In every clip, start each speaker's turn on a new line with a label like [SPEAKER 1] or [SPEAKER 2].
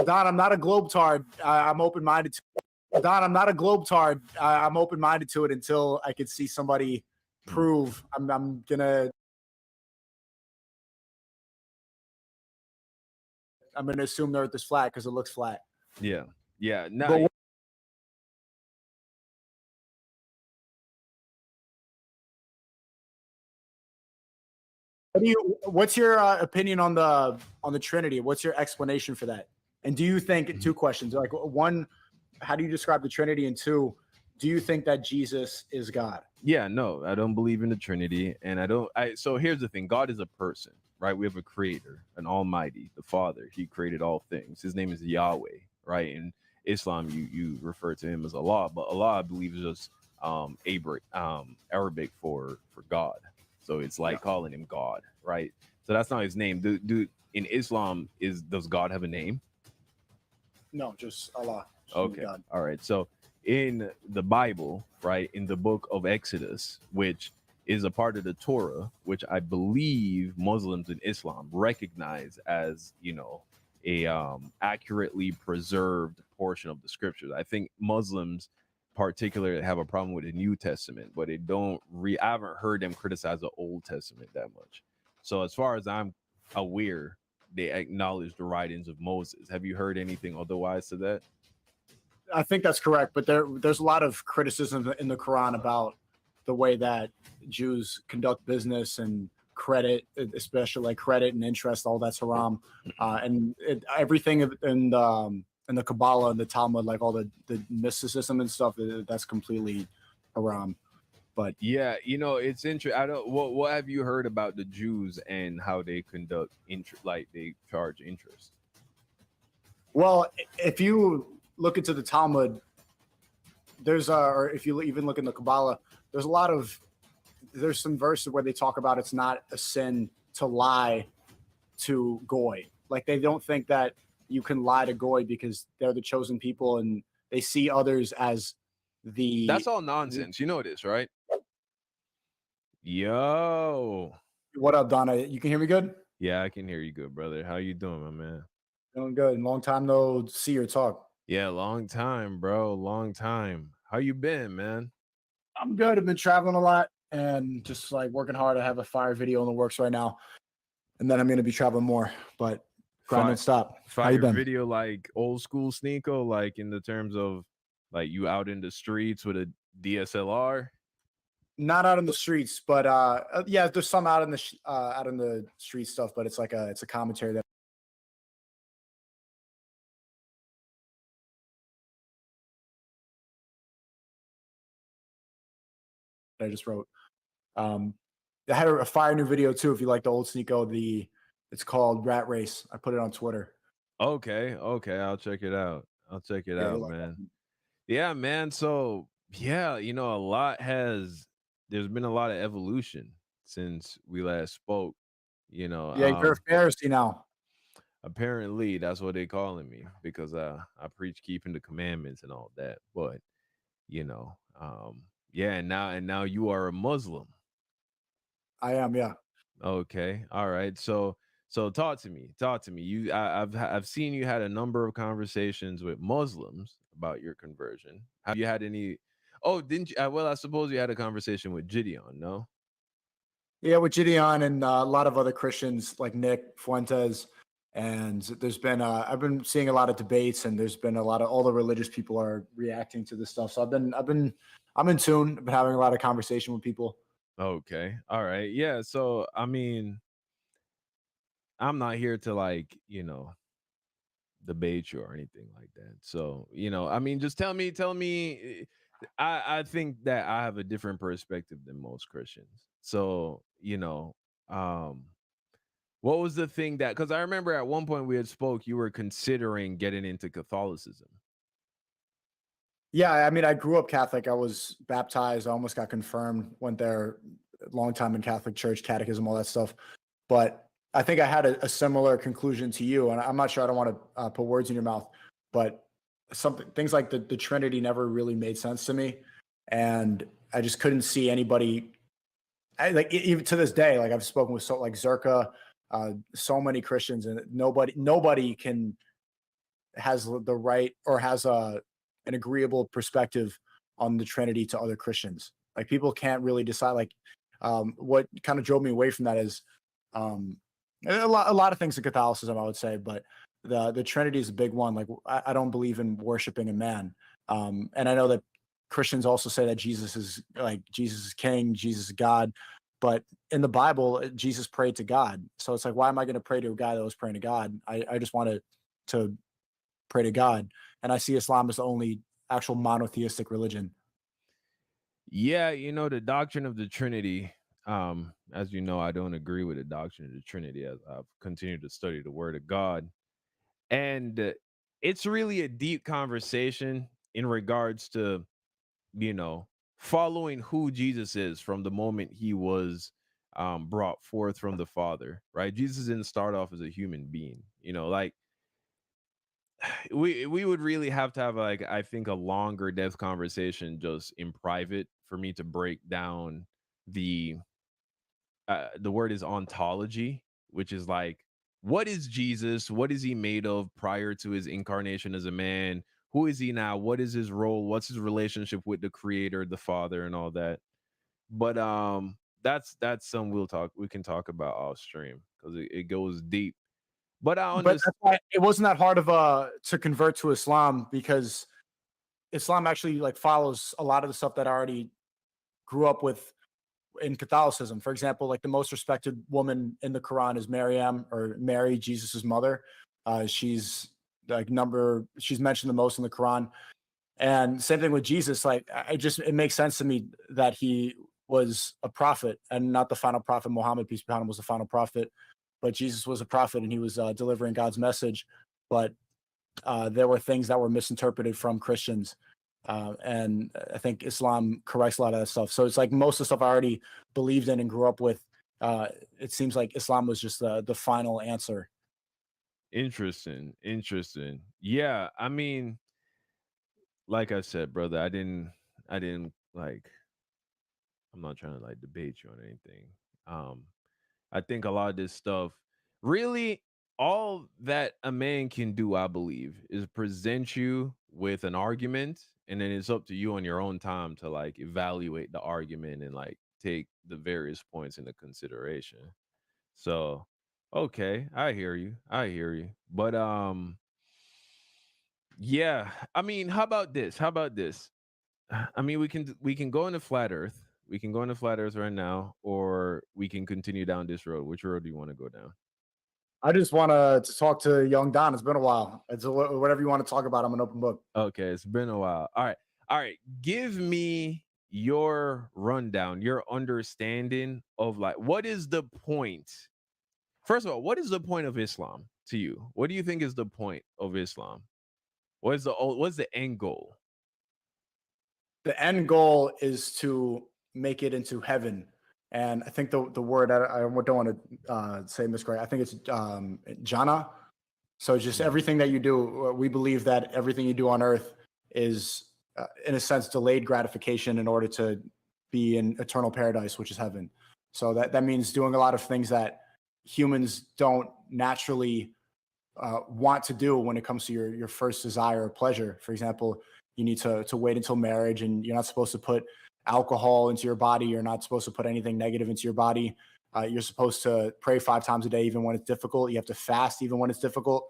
[SPEAKER 1] Don, I'm not a globetard. I'm open-minded to Don, I'm not a globetard. I'm open-minded to it until I could see somebody prove. I'm gonna assume the Earth is flat because it looks flat.
[SPEAKER 2] Yeah. No.
[SPEAKER 1] What's your opinion on the Trinity? What's your explanation for that? And do you think, two questions, like one, how do you describe the Trinity? And two, do you think that Jesus is God?
[SPEAKER 2] Yeah, no, I don't believe in the Trinity. And so here's the thing. God is a person, right? We have a creator, an almighty, the Father. He created all things. His name is Yahweh, right? In Islam, you refer to him as Allah, but Allah, I believe, is just Arabic for God. So it's like calling him God, right? So that's not his name. Do in Islam, does God have a name?
[SPEAKER 1] No, just Allah.
[SPEAKER 2] Okay. God. All right. So in the Bible, right, in the book of Exodus, which is a part of the Torah, which I believe Muslims and Islam recognize as, a accurately preserved portion of the scriptures. I think Muslims particularly have a problem with the New Testament, but they don't I haven't heard them criticize the Old Testament that much. So as far as I'm aware, they acknowledge the writings of Moses. Have you heard anything otherwise to that?
[SPEAKER 1] I think that's correct, but there's a lot of criticism in the Quran about the way that Jews conduct business and credit, especially like credit and interest, all that's haram, and everything in the Kabbalah and the Talmud, like all the mysticism and stuff, that's completely haram. But
[SPEAKER 2] yeah, it's interesting. I don't. What have you heard about the Jews and how they conduct interest? Like they charge interest.
[SPEAKER 1] Well, if you look into the Talmud, or if you even look in the Kabbalah, there's some verses where they talk about it's not a sin to lie to Goy. Like they don't think that you can lie to Goy because they're the chosen people and they see others as the.
[SPEAKER 2] That's all nonsense. You know this, right? Yo.
[SPEAKER 1] What up, Donna? You can hear me good?
[SPEAKER 2] Yeah, I can hear you good, brother. How you doing, my man?
[SPEAKER 1] Doing good. Long time no see or talk.
[SPEAKER 2] Yeah, long time, bro. Long time. How you been, man?
[SPEAKER 1] I'm good. I've been traveling a lot and just like working hard. I have a fire video in the works right now. And then I'm going to be traveling more, but grind don't stop.
[SPEAKER 2] How you been? Video like old school SNEAKO, like in the terms of like you out in the streets with a DSLR?
[SPEAKER 1] Not out in the streets, but yeah, there's some out in the street stuff, but it's a commentary that I just wrote. I had a fire new video too. If you like the old SNEAKO, it's called Rat Race. I put it on Twitter.
[SPEAKER 2] Okay, I'll check it out. Man. That. Yeah, man. So yeah, there's been a lot of evolution since we last spoke.
[SPEAKER 1] Yeah, you're a Pharisee now.
[SPEAKER 2] Apparently, that's what they're calling me because I preach keeping the commandments and all that. But yeah, and now you are a Muslim.
[SPEAKER 1] I am, yeah.
[SPEAKER 2] Okay, all right. So talk to me. I've seen you had a number of conversations with Muslims about your conversion. Have you had any? Oh, didn't you? Well, I suppose you had a conversation with Gideon, no?
[SPEAKER 1] Yeah, with Gideon and a lot of other Christians like Nick Fuentes. And there's been I've been seeing a lot of debates, and there's been a lot of all the religious people are reacting to this stuff. So I'm in tune. I've been having a lot of conversation with people.
[SPEAKER 2] Okay. All right. Yeah. So I mean, I'm not here to debate you or anything like that. So, I mean, just tell me. I think that I have a different perspective than most Christians. So, what was the thing because I remember at one point we had spoke, you were considering getting into Catholicism.
[SPEAKER 1] Yeah, I mean, I grew up Catholic. I was baptized. I almost got confirmed, went there a long time in Catholic church, catechism, all that stuff. But I think I had a similar conclusion to you. And I'm not sure, I don't want to put words in your mouth, but things like the Trinity never really made sense to me. And I just couldn't see anybody, even to this day, like I've spoken with Zerka, so many Christians, and nobody can has the right or has an agreeable perspective on the Trinity to other Christians. Like people can't really decide. Like what kind of drove me away from that is um, a lot of things in Catholicism, I would say, but the Trinity is a big one. Like I don't believe in worshiping a man, and I know that Christians also say that Jesus is King, Jesus is God, but in the Bible, Jesus prayed to God. So it's like, why am I going to pray to a guy that was praying to God? I just want to pray to God, and I see Islam as the only actual monotheistic religion.
[SPEAKER 2] Yeah, the doctrine of the Trinity. As you know, I don't agree with the doctrine of the Trinity as I've continued to study the Word of God. And it's really a deep conversation in regards to, you know, following who Jesus is from the moment he was brought forth from the Father, right? Jesus didn't start off as a human being, like we would really have to have like I think a longer depth conversation just in private for me to break down the the word is ontology, which is like, what is Jesus? What is he made of prior to his incarnation as a man? Who is he now? What is his role? What's his relationship with the creator, the father, and all that? But that's some we can talk about off stream because it goes deep. But I
[SPEAKER 1] But
[SPEAKER 2] understand.
[SPEAKER 1] that's why it wasn't that hard of to convert to Islam, because Islam actually like follows a lot of the stuff that I already grew up with in Catholicism. For example, like the most respected woman in the Quran is Maryam, or Mary, Jesus's mother. She's she's mentioned the most in the Quran. And same thing with Jesus. Like it makes sense to me that he was a prophet and not the final prophet. Muhammad, peace be upon him, was the final prophet, but Jesus was a prophet and he was delivering God's message. But there were things that were misinterpreted from Christians. And I think Islam corrects a lot of that stuff. So it's like most of the stuff I already believed in and grew up with. It seems like Islam was just the final answer.
[SPEAKER 2] Interesting. Yeah, I mean, like I said, brother, I didn't like. I'm not trying to like debate you on anything. Um, I think a lot of this stuff, really, all that a man can do, I believe, is present you with an argument, and then it's up to you on your own time to like evaluate the argument and like take the various points into consideration. So, okay, I hear you. I hear you. But yeah, I mean, how about this? How about this? I mean, we can go into flat Earth. We can go into flat Earth right now, or we can continue down this road. Which road do you want to go down?
[SPEAKER 1] I just want to talk to young Don. It's been a while. Whatever you want to talk about. I'm an open book.
[SPEAKER 2] Okay, it's been a while. All right. Give me your rundown, your understanding of like what is the point. First of all, what is the point of Islam to you? What do you think is the point of Islam? What's the end goal?
[SPEAKER 1] The end goal is to make it into heaven. And I think the word, I don't want to say miscorrect. I think it's jana. So just
[SPEAKER 2] Mhm.
[SPEAKER 1] everything that you do, we believe that everything you do on earth is, in a sense, delayed gratification in order to be in eternal paradise, which is heaven. So that means doing a lot of things that humans don't naturally want to do when it comes to your first desire or pleasure. For example, you need to wait until marriage, and you're not supposed to put alcohol into your body. You're not supposed to put anything negative into your body. You're supposed to pray 5 times a day, even when it's difficult. You have to fast even when it's difficult,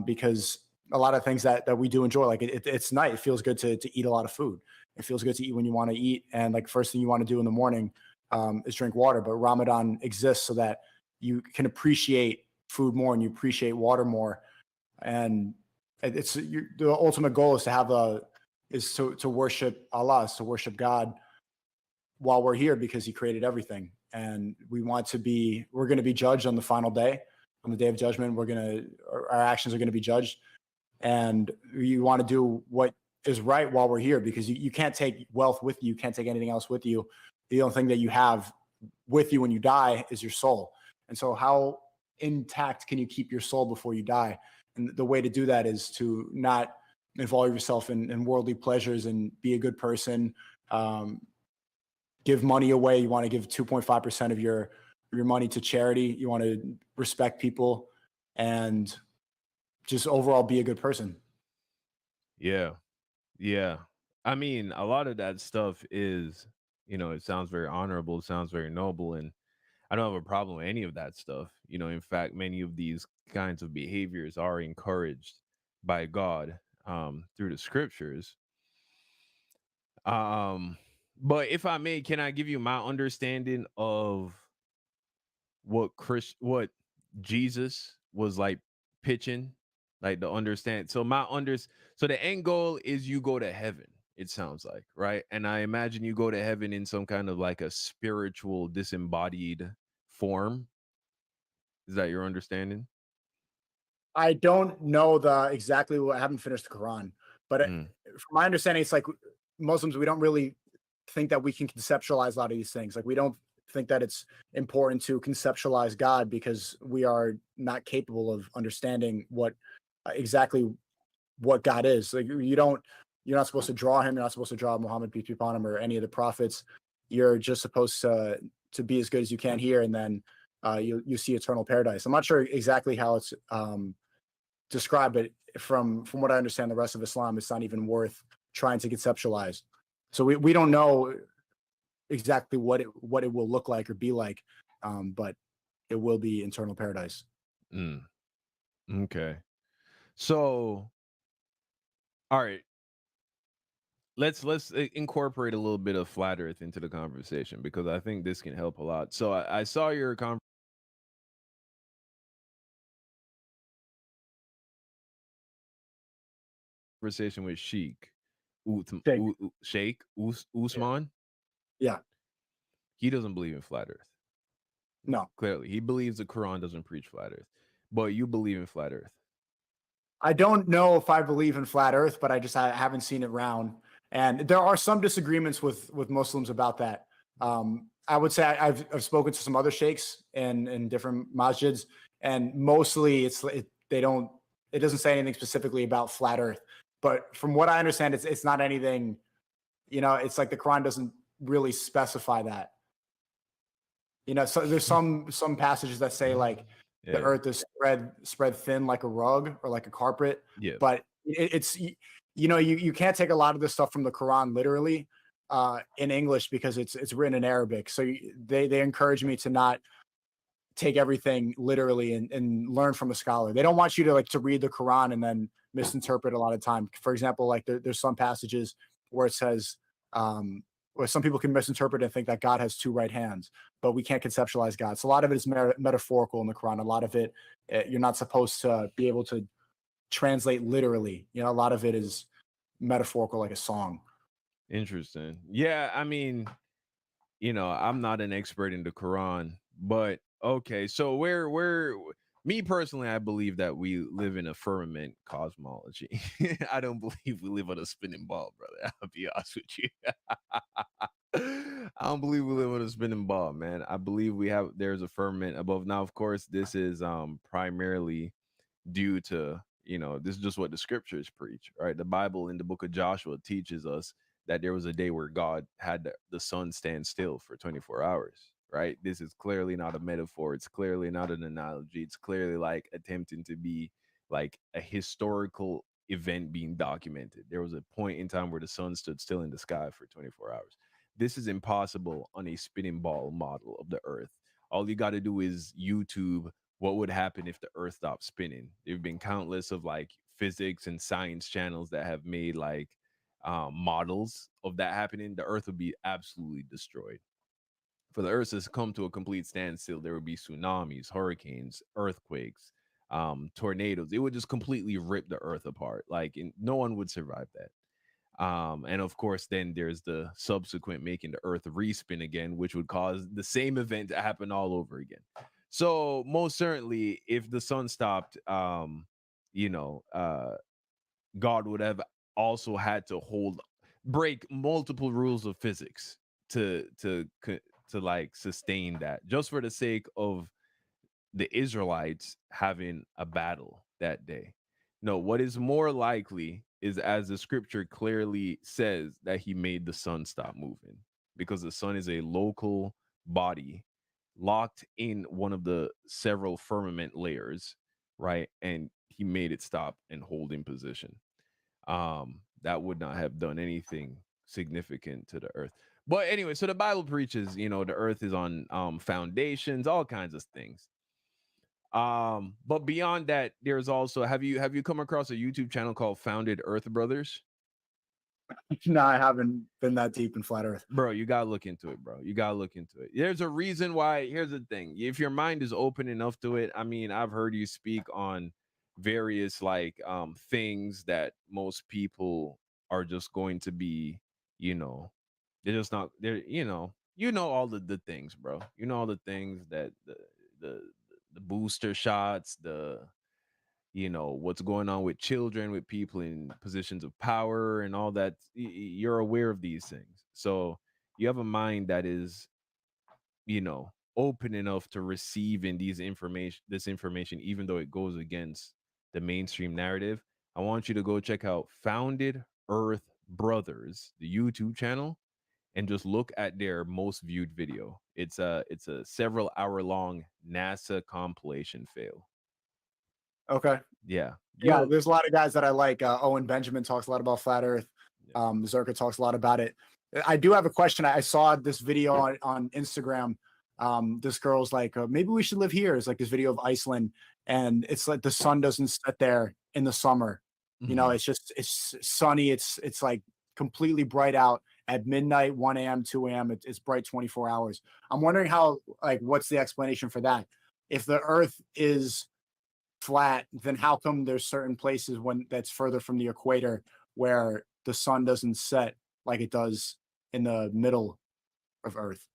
[SPEAKER 1] because a lot of things that we do enjoy, like it's nice. It feels good to eat a lot of food. It feels good to eat when you want to eat, and like first thing you want to do in the morning is drink water. But Ramadan exists so that you can appreciate food more and you appreciate water more. And the ultimate goal is to have a is to worship Allah, is to worship God while we're here, because he created everything. And we're going to be judged on the final day, on the day of judgment. Our actions are going to be judged. And you want to do what is right while we're here, because you can't take wealth with you. You can't take anything else with you. The only thing that you have with you when you die is your soul. And so how intact can you keep your soul before you die? And the way to do that is to not involve yourself in worldly pleasures and be a good person. Um, Give money away. You want to give 2.5% of your money to charity. You want to respect people, and just overall be a good person.
[SPEAKER 2] Yeah. Yeah. I mean, a lot of that stuff is, it sounds very honorable, sounds very noble, and I don't have a problem with any of that stuff. In fact, many of these kinds of behaviors are encouraged by God through the scriptures. Um, but if I may, can I give you my understanding of what Jesus was like pitching, like the understand. So the end goal is you go to heaven. It sounds like, right? And I imagine you go to heaven in some kind of like a spiritual disembodied form. Is that your understanding?
[SPEAKER 1] I don't know the exactly what I haven't finished the Quran, but
[SPEAKER 2] Mm,
[SPEAKER 1] from my understanding, it's like Muslims, we don't really think that we can conceptualize a lot of these things. Like we don't think that it's important to conceptualize God because we are not capable of understanding what exactly what God is. Like you're not supposed to draw him. You're not supposed to draw Muhammad peace be upon him or any of the prophets. You're just supposed to be as good as you can here, and then you see eternal paradise. I'm not sure exactly how it's described, but from what I understand, the rest of Islam, it's not even worth trying to conceptualize. So we don't know exactly what it will look like or be like, but it will be internal paradise.
[SPEAKER 2] mm, okay. So, all right, let's incorporate a little bit of flat Earth into the conversation because I think this can help a lot. So I saw your conversation with
[SPEAKER 1] Jake.
[SPEAKER 2] Sheikh
[SPEAKER 1] Yeah.
[SPEAKER 2] Usman.
[SPEAKER 1] Yeah.
[SPEAKER 2] He doesn't believe in flat Earth.
[SPEAKER 1] No.
[SPEAKER 2] Clearly, he believes the Quran doesn't preach flat Earth, but you believe in flat Earth.
[SPEAKER 1] I don't know if I believe in flat Earth, but I haven't seen it around, and there are some disagreements with Muslims about that. I would say I've spoken to some other sheikhs in different masjids, and mostly they don't it doesn't say anything specifically about flat Earth. But from what I understand, it's not anything. It's like the Quran doesn't really specify that. So there's some passages that say like the
[SPEAKER 2] Yeah,
[SPEAKER 1] earth is spread thin like a rug or like a carpet,
[SPEAKER 2] yeah,
[SPEAKER 1] but you can't take a lot of this stuff from the Quran literally in English because it's written in Arabic. So they encourage me to not take everything literally and learn from a scholar. They don't want you to read the Quran and then misinterpret a lot of time. For example, like there's some passages where it says um, where some people can misinterpret and think that God has two right hands, but we can't conceptualize God. So a lot of it is metaphorical in the Quran. A lot of it you're not supposed to be able to translate literally. A lot of it is metaphorical, like a song.
[SPEAKER 2] interesting. Yeah, I mean, I'm not an expert in the Quran, but okay. So where me personally, I believe that we live in a firmament cosmology. I don't believe we live on a spinning ball, brother. I'll be honest with you. I don't believe we live on a spinning ball, man. I believe there's a firmament above. Now, of course, this is primarily due to, this is just what the scriptures preach, right? The Bible in the book of Joshua teaches us that there was a day where God had the sun stand still for 24 hours, right? This is clearly not a metaphor. It's clearly not an analogy. It's clearly like attempting to be like a historical event being documented. There was a point in time where the sun stood still in the sky for 24 hours. This is impossible on a spinning ball model of the earth. All you got to do is YouTube what would happen if the earth stopped spinning. There've been countless of like physics and science channels that have made like models of that happening. The earth would be absolutely destroyed. For the earth to come to a complete standstill, there would be tsunamis, hurricanes, earthquakes, tornadoes. It would just completely rip the earth apart. Like, no one would survive that. And of course, then there's the subsequent making the earth respin again, which would cause the same event to happen all over again. So most certainly, if the sun stopped, you know, uh, God would have also had to break multiple rules of physics to like sustain that, just for the sake of the Israelites having a battle that day. No, what is more likely is, as the scripture clearly says, that he made the sun stop moving because the sun is a local body locked in one of the several firmament layers, right? And he made it stop and hold in position. That would not have done anything significant to the earth. But anyway, so the Bible preaches, the earth is on foundations, all kinds of things. But beyond that, there's also, have you come across a YouTube channel called Founded Earth Brothers?
[SPEAKER 1] No, I haven't been that deep in flat Earth.
[SPEAKER 2] Bro, you gotta look into it, bro. You gotta look into it. There's a reason why. Here's the thing: if your mind is open enough to it, I mean, I've heard you speak on various things that most people are just going to be, they're just not. They're all the things, bro. You know all the things that the the booster shots, what's going on with children, with people in positions of power and all that. You're aware of these things, so you have a mind that is open enough to receiving this information, even though it goes against the mainstream narrative. I want you to go check out Founded Earth Brothers, the YouTube channel, and just look at their most viewed video. It's a several hour long NASA compilation fail.
[SPEAKER 1] Okay.
[SPEAKER 2] Yeah.
[SPEAKER 1] Yeah, there's a lot of guys that I like. Owen Benjamin talks a lot about flat Earth. Zerka talks a lot about it. I do have a question. I saw this video on Instagram. This girl's like, maybe we should live here. It's like this video of Iceland, and it's like the sun doesn't set there in the summer. It's sunny. It's like completely bright out at midnight, 1 a.m., 2 a.m. It's bright 24 hours. I'm wondering what's the explanation for that? If the Earth is flat, then how come there's certain places that's further from the equator where the sun doesn't set like it does in the middle of Earth?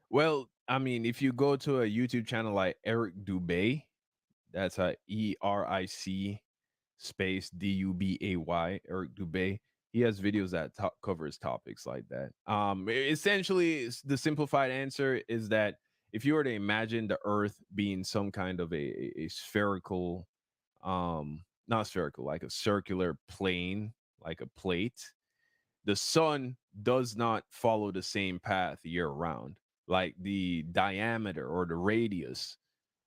[SPEAKER 2] Well, I mean, if you go to a YouTube channel like Eric Dubay, that's ERIC space DUBAY, Eric Dubay. He has videos that covers topics like that. Essentially, the simplified answer is that if you were to imagine the Earth being some kind of a spherical, not spherical, like a circular plane, like a plate, the sun does not follow the same path year round. Like the diameter or the radius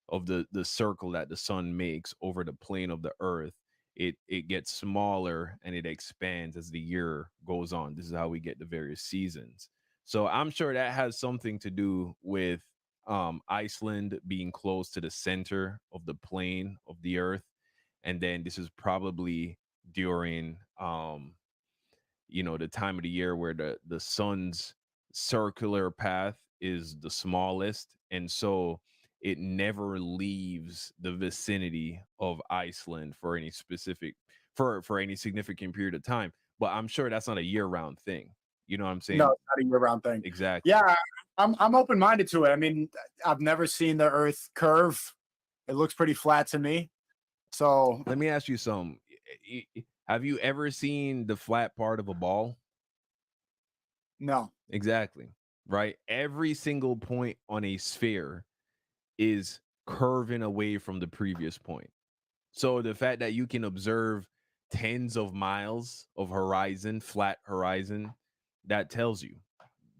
[SPEAKER 2] of the circle that the sun makes over the plane of the Earth, it gets smaller and it expands as the year goes on. This is how we get the various seasons. So I'm sure that has something to do with Iceland being close to the center of the plane of the Earth, and then this is probably during the time of the year where the sun's circular path is the smallest, and so it never leaves the vicinity of Iceland for any specific for any significant period of time. But I'm sure that's not a year-round thing. You know what I'm saying?
[SPEAKER 1] No, it's not a year-round thing.
[SPEAKER 2] Exactly.
[SPEAKER 1] Yeah, I'm open-minded to it. I mean, I've never seen the Earth curve. It looks pretty flat to me. So
[SPEAKER 2] let me ask you something. Have you ever seen the flat part of a ball?
[SPEAKER 1] No.
[SPEAKER 2] Exactly. Right. Every single point on a sphere is curving away from the previous point. So the fact that you can observe tens of miles of horizon, flat horizon, that tells you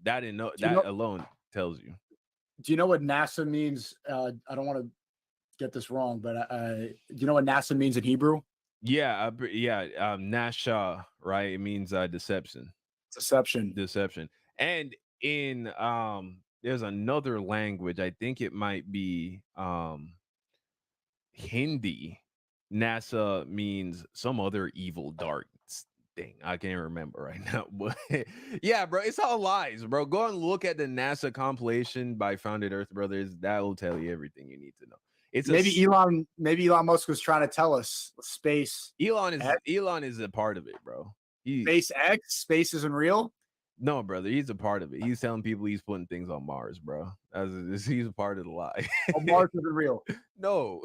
[SPEAKER 2] that alone tells you.
[SPEAKER 1] Do you know what NASA means? I don't want to get this wrong, but do you know what NASA means in Hebrew?
[SPEAKER 2] Yeah, Nasha, right? It means deception.
[SPEAKER 1] Deception.
[SPEAKER 2] And in there's another language, I think it might be Hindi. NASA means some other evil dark thing. I can't remember right now. But yeah, bro, it's all lies, bro. Go and look at the NASA compilation by Founded Earth Brothers. That will tell you everything you need to know. It's
[SPEAKER 1] maybe Elon Musk was trying to tell us space.
[SPEAKER 2] Elon is a part of it, bro.
[SPEAKER 1] Space isn't real.
[SPEAKER 2] No, brother, he's a part of it. He's telling people he's putting things on Mars, bro. He's a part of the lie.
[SPEAKER 1] Oh, Mars isn't real.
[SPEAKER 2] No,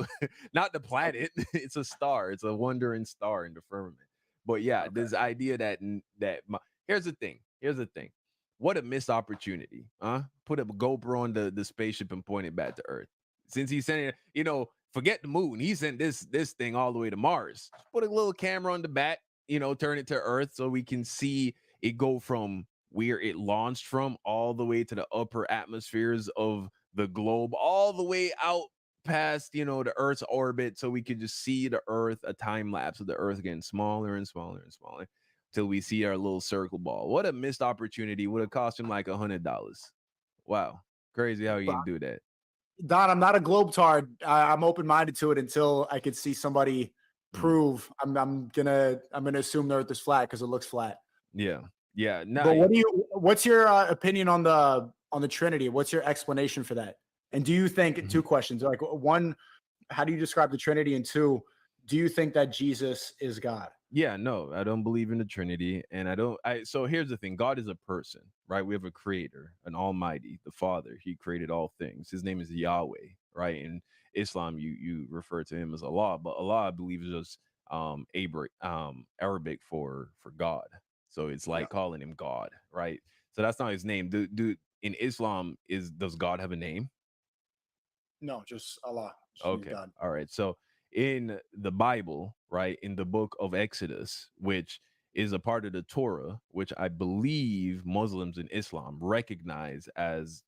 [SPEAKER 2] not the planet. It's a star. It's a wandering star in the firmament. But yeah, okay. This idea here's the thing. What a missed opportunity, huh? Put a GoPro on the spaceship and point it back to Earth. Since he sent it, forget the moon. He sent this thing all the way to Mars. Just put a little camera on the back, turn it to Earth so we can see it go from where it launched from all the way to the upper atmospheres of the globe, all the way out past, the Earth's orbit, so we could just see the Earth, a time lapse of the Earth getting smaller and smaller and smaller till we see our little circle ball. What a missed opportunity! Would have cost him like $100. Wow, crazy how you can do that.
[SPEAKER 1] Don, I'm not a globetard. I'm open minded to it until I could see somebody prove. I'm gonna assume the Earth is flat because it looks flat.
[SPEAKER 2] Yeah, yeah.
[SPEAKER 1] But what's your opinion on the Trinity? What's your explanation for that? And do you think two questions? Like one, how do you describe the Trinity? And two, do you think that Jesus is God?
[SPEAKER 2] Yeah, no, I don't believe in the Trinity, and so here's the thing: God is a person, right? We have a creator, an almighty, the Father. He created all things. His name is Yahweh, right? In Islam, you refer to him as Allah, but Allah, I believe, is just Arabic for God. So it's like calling him God, right? So that's not his name. Do in Islam, does God have a name?
[SPEAKER 1] No, just Allah. Just
[SPEAKER 2] Okay.
[SPEAKER 1] God.
[SPEAKER 2] All right. So in the Bible, right, in the book of Exodus, which is a part of the Torah, which I believe Muslims and Islam recognize as,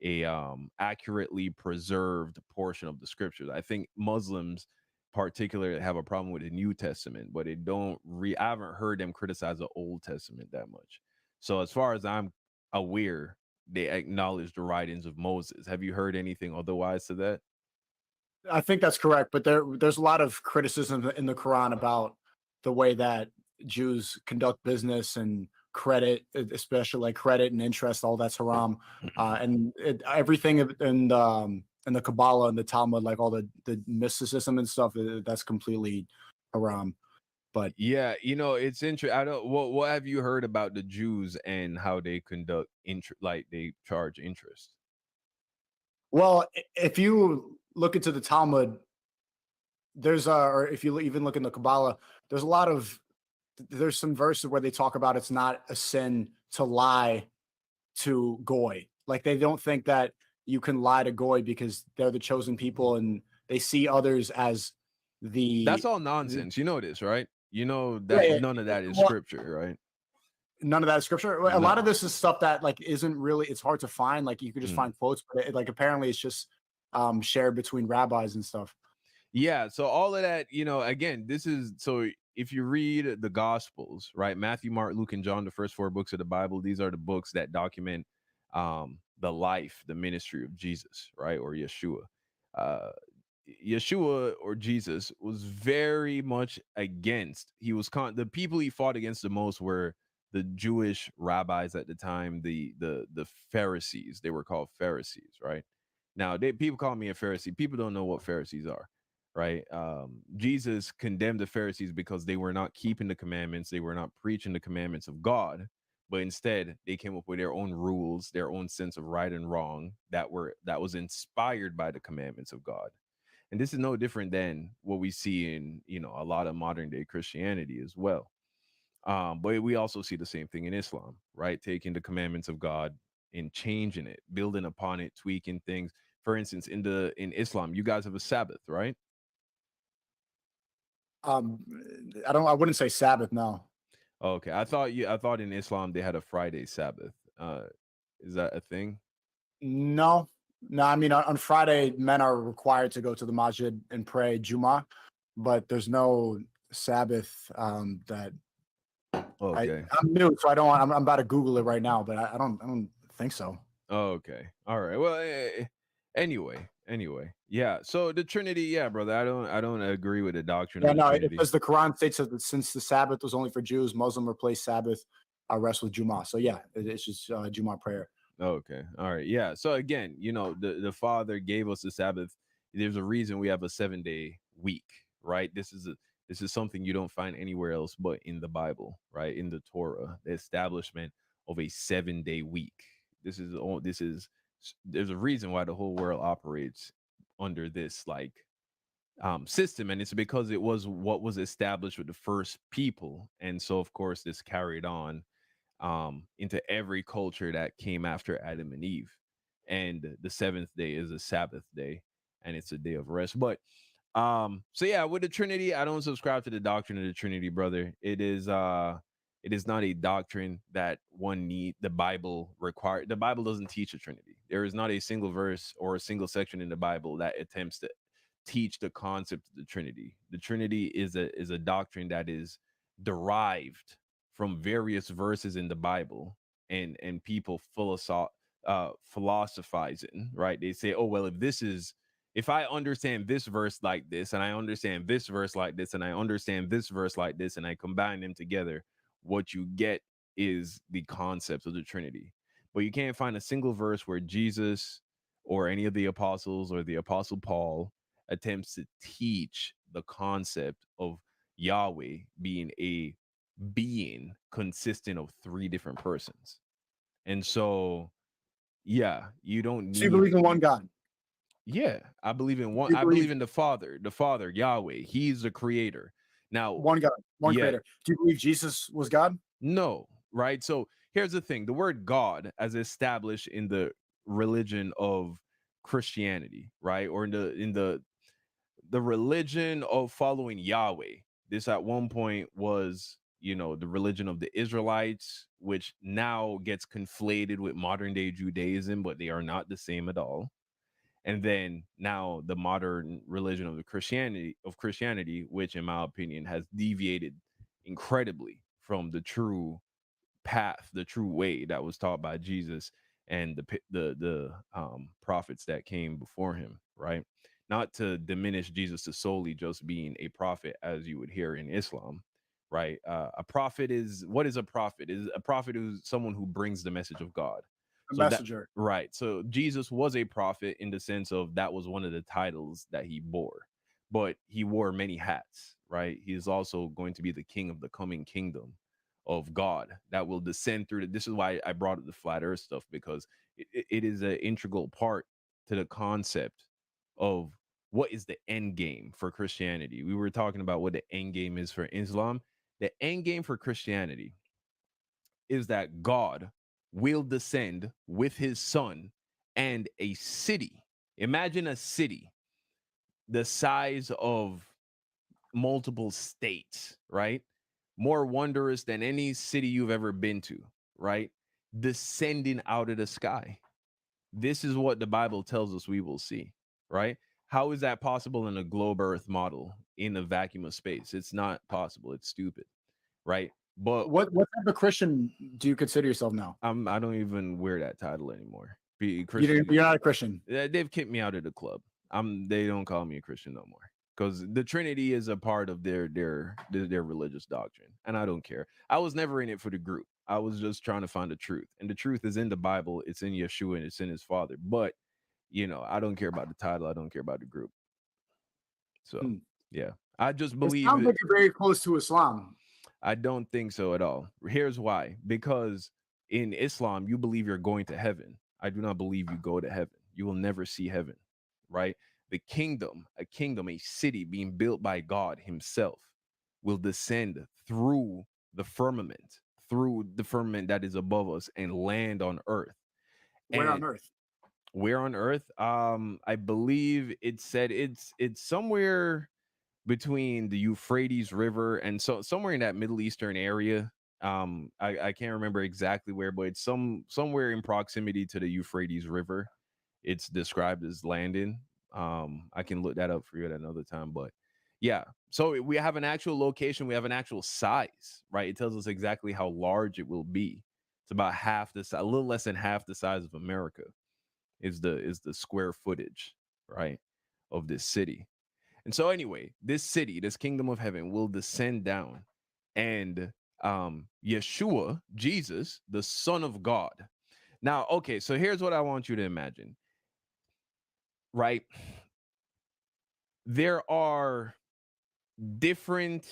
[SPEAKER 2] a accurately preserved portion of the scriptures. I think Muslims particularly have a problem with the New Testament, but I haven't heard them criticize the Old Testament that much. So as far as I'm aware, they acknowledge the writings of Moses. Have you heard anything otherwise to that?
[SPEAKER 1] I think that's correct, but there's a lot of criticism in the Quran about the way that Jews conduct business and credit, especially like credit and interest, all that's haram, and everything in the Kabbalah and the Talmud, like all the mysticism and stuff, that's completely haram. But
[SPEAKER 2] Yeah, it's interesting. I don't. What have you heard about the Jews and how they conduct like they charge interest?
[SPEAKER 1] well, if you look into the Talmud, or if you even look in the Kabbalah, there's a lot of there's some verses where they talk about it's not a sin to lie to goy. Like they don't think that you can lie to goy because they're the chosen people and they see others as
[SPEAKER 2] That's all
[SPEAKER 1] the
[SPEAKER 2] nonsense. You know this, right? You know
[SPEAKER 1] yeah,
[SPEAKER 2] that none of that is
[SPEAKER 1] well,
[SPEAKER 2] scripture, right?
[SPEAKER 1] none of that is scripture. A lot of
[SPEAKER 2] No.
[SPEAKER 1] this is stuff that like isn't really. It's hard to find. Like you could just find quotes, but like apparently it's just shared between rabbis and stuff.
[SPEAKER 2] Yeah, so all of that, again, this is so if you read the Gospels, right? Matthew, Mark, Luke, and John, the first four books of the Bible, these are the books that document the life, the ministry of Jesus, right? Or Yeshua. Uh Yeshua or Jesus was very much against. The people he fought against the most were the Jewish rabbis at the time, the Pharisees. They were called Pharisees, right? Now, people call me a Pharisee. People don't know what Pharisees are, right? Jesus condemned the Pharisees because they were not keeping the commandments. They were not preaching the commandments of God, but instead they came up with their own rules, their own sense of right and wrong that was inspired by the commandments of God. And this is no different than what we see in, a lot of modern day Christianity as well. But we also see the same thing in Islam, right? Taking the commandments of God and changing it, building upon it, tweaking things. For instance, in Islam, you guys have a Sabbath, right?
[SPEAKER 1] Um, I wouldn't say Sabbath. No,
[SPEAKER 2] Okay. I thought in Islam they had a Friday Sabbath. Is that a thing?
[SPEAKER 1] no, no. I mean, on Friday, men are required to go to the masjid and pray Juma, but there's no Sabbath that
[SPEAKER 2] Okay.
[SPEAKER 1] I'm new, so I don't. I'm about to Google it right now, but I don't think so.
[SPEAKER 2] Okay. All right. Well, anyway. Yeah. So the Trinity, yeah, brother. I don't agree with the doctrine
[SPEAKER 1] Yeah,
[SPEAKER 2] of the
[SPEAKER 1] no, it
[SPEAKER 2] Trinity.
[SPEAKER 1] says the Quran states that since the Sabbath was only for Jews, Muslim replaced Sabbath rest with Juma. So yeah, it's just Juma prayer.
[SPEAKER 2] Okay. All right. Yeah. So again, the Father gave us the Sabbath. There's a reason we have a 7-day week, right? This is something you don't find anywhere else but in the Bible, right? In the Torah, the establishment of a 7-day week. There's a reason why the whole world operates under this like system, and it's because it was what was established with the first people. And so of course this carried on into every culture that came after Adam and Eve. And the seventh day is a Sabbath day, and it's a day of rest. But so yeah, with the Trinity, I don't subscribe to the doctrine of the Trinity, brother. It is It is not a doctrine that one need the Bible require. The Bible doesn't teach a Trinity. There is not a single verse or a single section in the Bible that attempts to teach the concept of the Trinity. The Trinity is a doctrine that is derived from various verses in the Bible, and people philosophizing, right? They say, oh well, if I understand this verse like this, and I understand this verse like this, and I understand this verse like this, and I combine them together, what you get is the concept of the Trinity. But you can't find a single verse where Jesus or any of the apostles or the apostle Paul attempts to teach the concept of Yahweh being a being consistent of three different persons. And so, yeah, you don't
[SPEAKER 1] So you
[SPEAKER 2] need.
[SPEAKER 1] believe in one God?
[SPEAKER 2] Yeah, I believe in one.
[SPEAKER 1] You
[SPEAKER 2] I believe
[SPEAKER 1] believe
[SPEAKER 2] in the Father, Yahweh. He's the creator. Now,
[SPEAKER 1] one God, one
[SPEAKER 2] yeah,
[SPEAKER 1] creator. Do you believe Jesus was God?
[SPEAKER 2] no, right? So here's the thing: the word God, as established in the religion of Christianity, right, or in the religion of following Yahweh. This at one point was, the religion of the Israelites, which now gets conflated with modern day Judaism, but they are not the same at all. And then now the modern religion of the Christianity, which in my opinion has deviated incredibly from the true path, the true way that was taught by Jesus and the prophets that came before him, right? Not to diminish Jesus to solely just being a prophet, as you would hear in Islam, right? A prophet is what is a prophet? Is a prophet who's someone who brings the message of God.
[SPEAKER 1] A
[SPEAKER 2] So that
[SPEAKER 1] messenger.
[SPEAKER 2] right. So Jesus was a prophet in the sense of that was one of the titles that he bore, but he wore many hats, right? He is also going to be the king of the coming kingdom of God that will descend through this is why I brought up the flat earth stuff, because it is an integral part to the concept of what is the end game for Christianity. We were talking about what the end game is for Islam. The end game for Christianity is that God will descend with his son and a city. Imagine a city the size of multiple states, right? More wondrous than any city you've ever been to, right? Descending out of the sky. This is what the Bible tells us we will see, right? How is that possible in a globe earth model in a vacuum of space? It's not possible. It's stupid, right? But
[SPEAKER 1] What type of Christian do you consider yourself now?
[SPEAKER 2] I don't even wear that title anymore. Be
[SPEAKER 1] You're
[SPEAKER 2] Christian.
[SPEAKER 1] not a Christian.
[SPEAKER 2] They've kicked me out of the club. They don't call me a Christian no more because the Trinity is a part of their religious doctrine, and I don't care. I was never in it for the group. I was just trying to find the truth, and the truth is in the Bible. It's in Yeshua, and it's in His Father. But I don't care about the title. I don't care about the group. So
[SPEAKER 1] Hmm.
[SPEAKER 2] yeah, I just
[SPEAKER 1] It
[SPEAKER 2] believe
[SPEAKER 1] sounds
[SPEAKER 2] it.
[SPEAKER 1] like you're very close to Islam.
[SPEAKER 2] I don't think so at all. Here's why. Because in Islam, you believe you're going to heaven. I do not believe you go to heaven. You will never see heaven, right? The kingdom, a city being built by God himself will descend through the firmament that is above us and land on earth.
[SPEAKER 1] Where
[SPEAKER 2] And
[SPEAKER 1] on earth?
[SPEAKER 2] where on earth? I believe it said it's somewhere between the Euphrates River and so somewhere in that Middle Eastern area. I can't remember exactly where, but it's somewhere in proximity to the Euphrates River. It's described as landing. I can look that up for you at another time, but yeah. So we have an actual location, we have an actual size, right? It tells us exactly how large it will be. It's about half the size, a little less than half the size of America is the square footage, right, of this city. And so anyway, this city, this kingdom of heaven will descend down and Yeshua, Jesus, the son of God. Now, okay, so here's what I want you to imagine. Right? There are different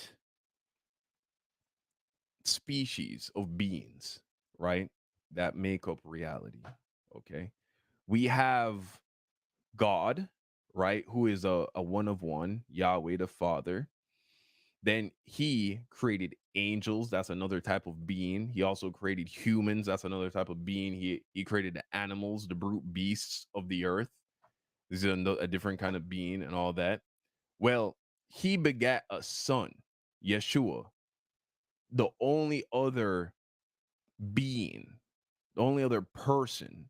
[SPEAKER 2] species of beings, right? That make up reality. Okay. We have God, right? Who is a one of one, Yahweh the Father. Then he created angels. That's another type of being. He also created humans. That's another type of being. He created the animals, the brute beasts of the earth. This is a different kind of being and all that. Well, he begat a son, Yeshua, the only other being, the only other person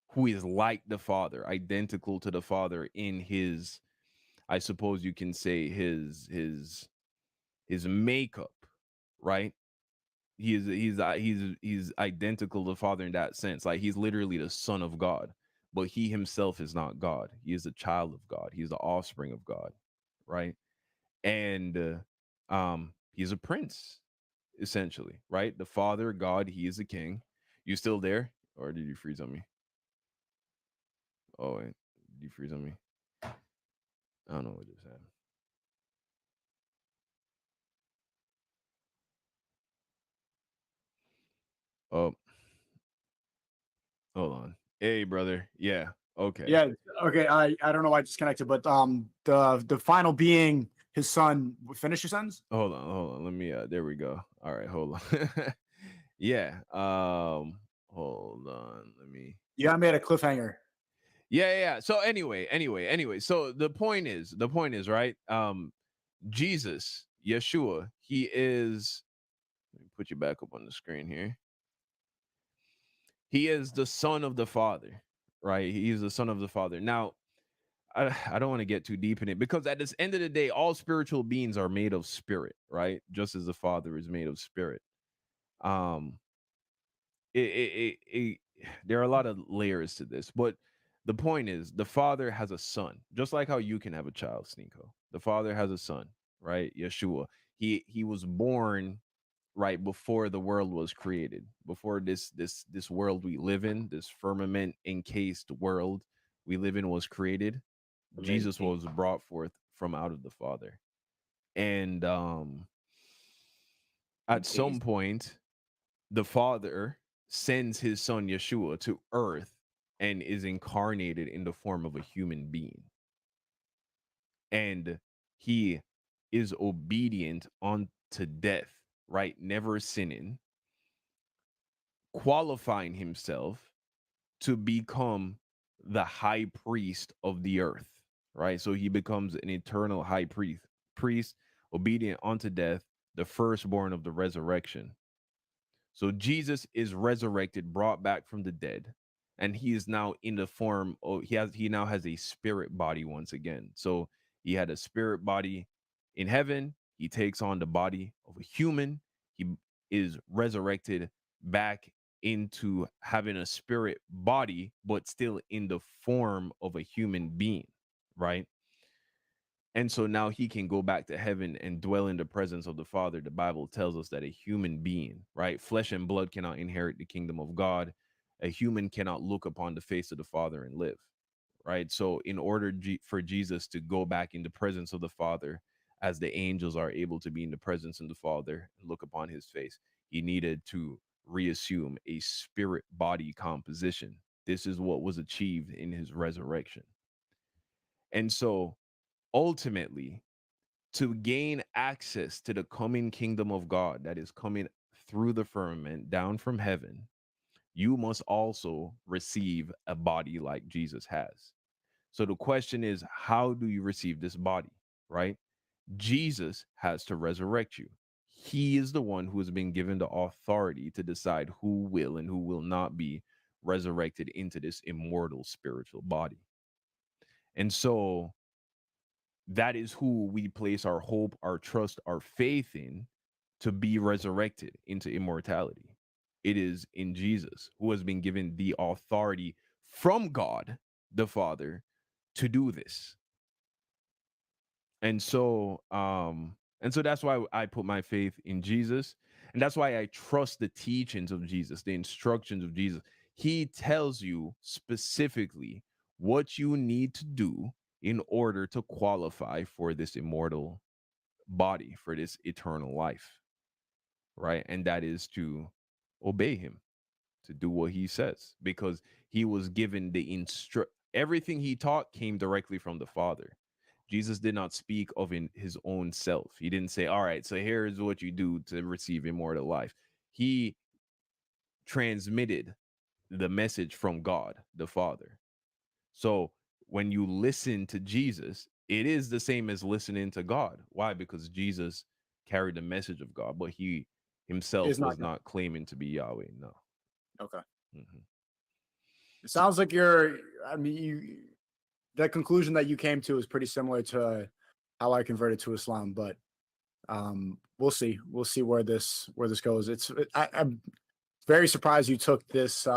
[SPEAKER 2] who is like the Father, identical to the Father in his, I suppose you can say his makeup, right? He's identical to the Father in that sense. Like he's literally the Son of God, but he himself is not God. He is a child of God. He's the offspring of God, right? And he's a prince, essentially, right? The Father, God, he is a king. You still there, or did you freeze on me? Oh, wait, did you freeze on me? I don't know what just happened. Oh, hold on. Hey, brother. Yeah. Okay.
[SPEAKER 1] Yeah. Okay. I don't know why I disconnected, but the final being his son. Finish your sentence.
[SPEAKER 2] Hold on. Let me there we go. All right, hold on. Yeah. Hold on. Let me
[SPEAKER 1] Yeah, I made a cliffhanger.
[SPEAKER 2] yeah. So anyway. So the point is, right? Jesus, Yeshua, he is, let me put you back up on the screen here. He is the son of the Father, right? He is the son of the Father. Now, I don't want to get too deep in it because at this end of the day, all spiritual beings are made of spirit, right? Just as the Father is made of spirit. Um, it there are a lot of layers to this, but the point is the Father has a son, just like how you can have a child, SNEAKO. The Father has a son, right? Yeshua. He was born right before the world was created, before this world we live in, this firmament encased world we live in was created. Jesus
[SPEAKER 3] Amazing.
[SPEAKER 2] was brought forth from out of the Father. And at some
[SPEAKER 3] Amazing.
[SPEAKER 2] point, the Father sends his son Yeshua to earth and is incarnated in the form of a human being. And he is obedient unto death, right? Never sinning, qualifying himself to become the high priest of the earth, right? So he becomes an eternal high priest, obedient unto death, the firstborn of the resurrection. So Jesus is resurrected, brought back from the dead, and he is now in the form of, he now has a spirit body once again. So he had a spirit body in heaven, he takes on the body of a human, he is resurrected back into having a spirit body but still in the form of a human being, right? And so now he can go back to heaven and dwell in the presence of the Father. The Bible tells us that a human being, right? Flesh and blood cannot inherit the kingdom of God. A human cannot look upon the face of the Father and live, right? So, in order for Jesus to go back in the presence of the Father, as the angels are able to be in the presence of the Father and look upon his face, he needed to reassume a spirit body composition. This is what was achieved in his resurrection. And so, ultimately, to gain access to the coming kingdom of God that is coming through the firmament down from heaven, you must also receive a body like Jesus has. So the question is, how do you receive this body, right? Jesus has to resurrect you. He is the one who has been given the authority to decide who will and who will not be resurrected into this immortal spiritual body. And so that is who we place our hope, our trust, our faith in to be resurrected into immortality. It is in Jesus, who has been given the authority from God the Father to do this. And so that's why I put my faith in Jesus, and that's why I trust the teachings of Jesus, the instructions of Jesus. He tells you specifically what you need to do in order to qualify for this immortal body, for this eternal life, right? And that is to obey him, to do what he says, because he was given the everything he taught came directly from the Father. Jesus did not speak of in his own self. He didn't say, all right, so here's what you do to receive immortal life. He transmitted the message from God the Father. So when you listen to Jesus, it is the same as listening to God. Why? Because Jesus carried the message of God, but he himself
[SPEAKER 1] Is not
[SPEAKER 2] was not claiming to be Yahweh. No.
[SPEAKER 1] okay.
[SPEAKER 2] Mhm.
[SPEAKER 1] It sounds like you're. I mean, the conclusion that you came to is pretty similar to how I converted to Islam, but we'll see. We'll see where this goes. I'm very surprised you took this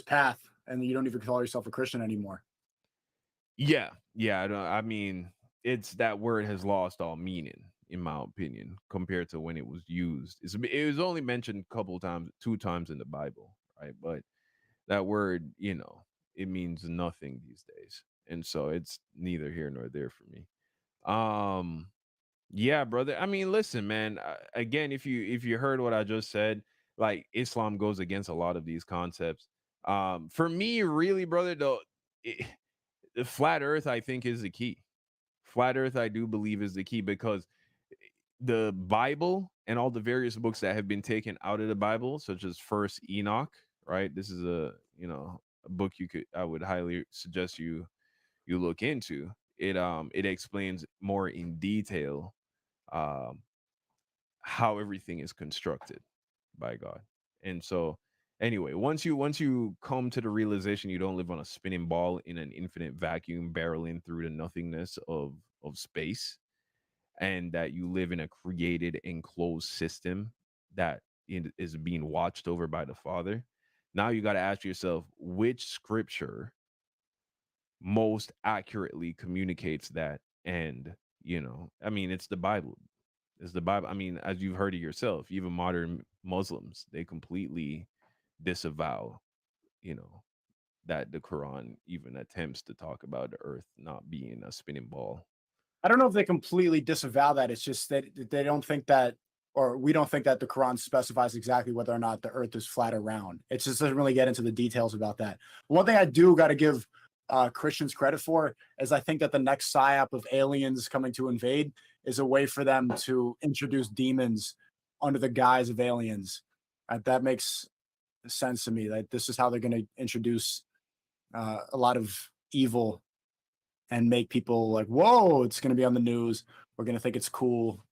[SPEAKER 1] path and you don't even call yourself a Christian anymore.
[SPEAKER 2] Yeah, yeah. I mean, it's that word has lost all meaning, in my opinion, compared to when it was used. It was only mentioned a couple times, 2 times in the Bible, right? But that word, it means nothing these days, and so it's neither here nor there for me. Um, yeah, brother. I mean, listen, man. Again, if you heard what I just said, like Islam goes against a lot of these concepts. For me, really, brother, though, the flat Earth, I think, is the key. Flat Earth, I do believe, is the key because the Bible and all the various books that have been taken out of the Bible, such as First Enoch, right? This is a book I would highly suggest you look into. It explains more in detail um how everything is constructed by God. And so anyway, once you come to the realization you don't live on a spinning ball in an infinite vacuum barreling through the nothingness of space, and that you live in a created enclosed system that is being watched over by the Father, now you got to ask yourself which scripture most accurately communicates that. And I mean, it's the Bible. It's the Bible. I mean, as you've heard it yourself, even modern Muslims, they completely disavow, you know, that the Quran even attempts to talk about the earth not being a spinning ball.
[SPEAKER 1] I don't know if they completely disavow that. It's just that they don't think that, or we don't think that the Quran specifies exactly whether or not the Earth is flat or round. It just doesn't really get into the details about that. One thing I do got to give Christians credit for is I think that the next psyop of aliens coming to invade is a way for them to introduce demons under the guise of aliens. That makes sense to me. That this is how they're going to introduce a lot of evil and make people like, whoa, it's going to be on the news. We're going to think it's cool.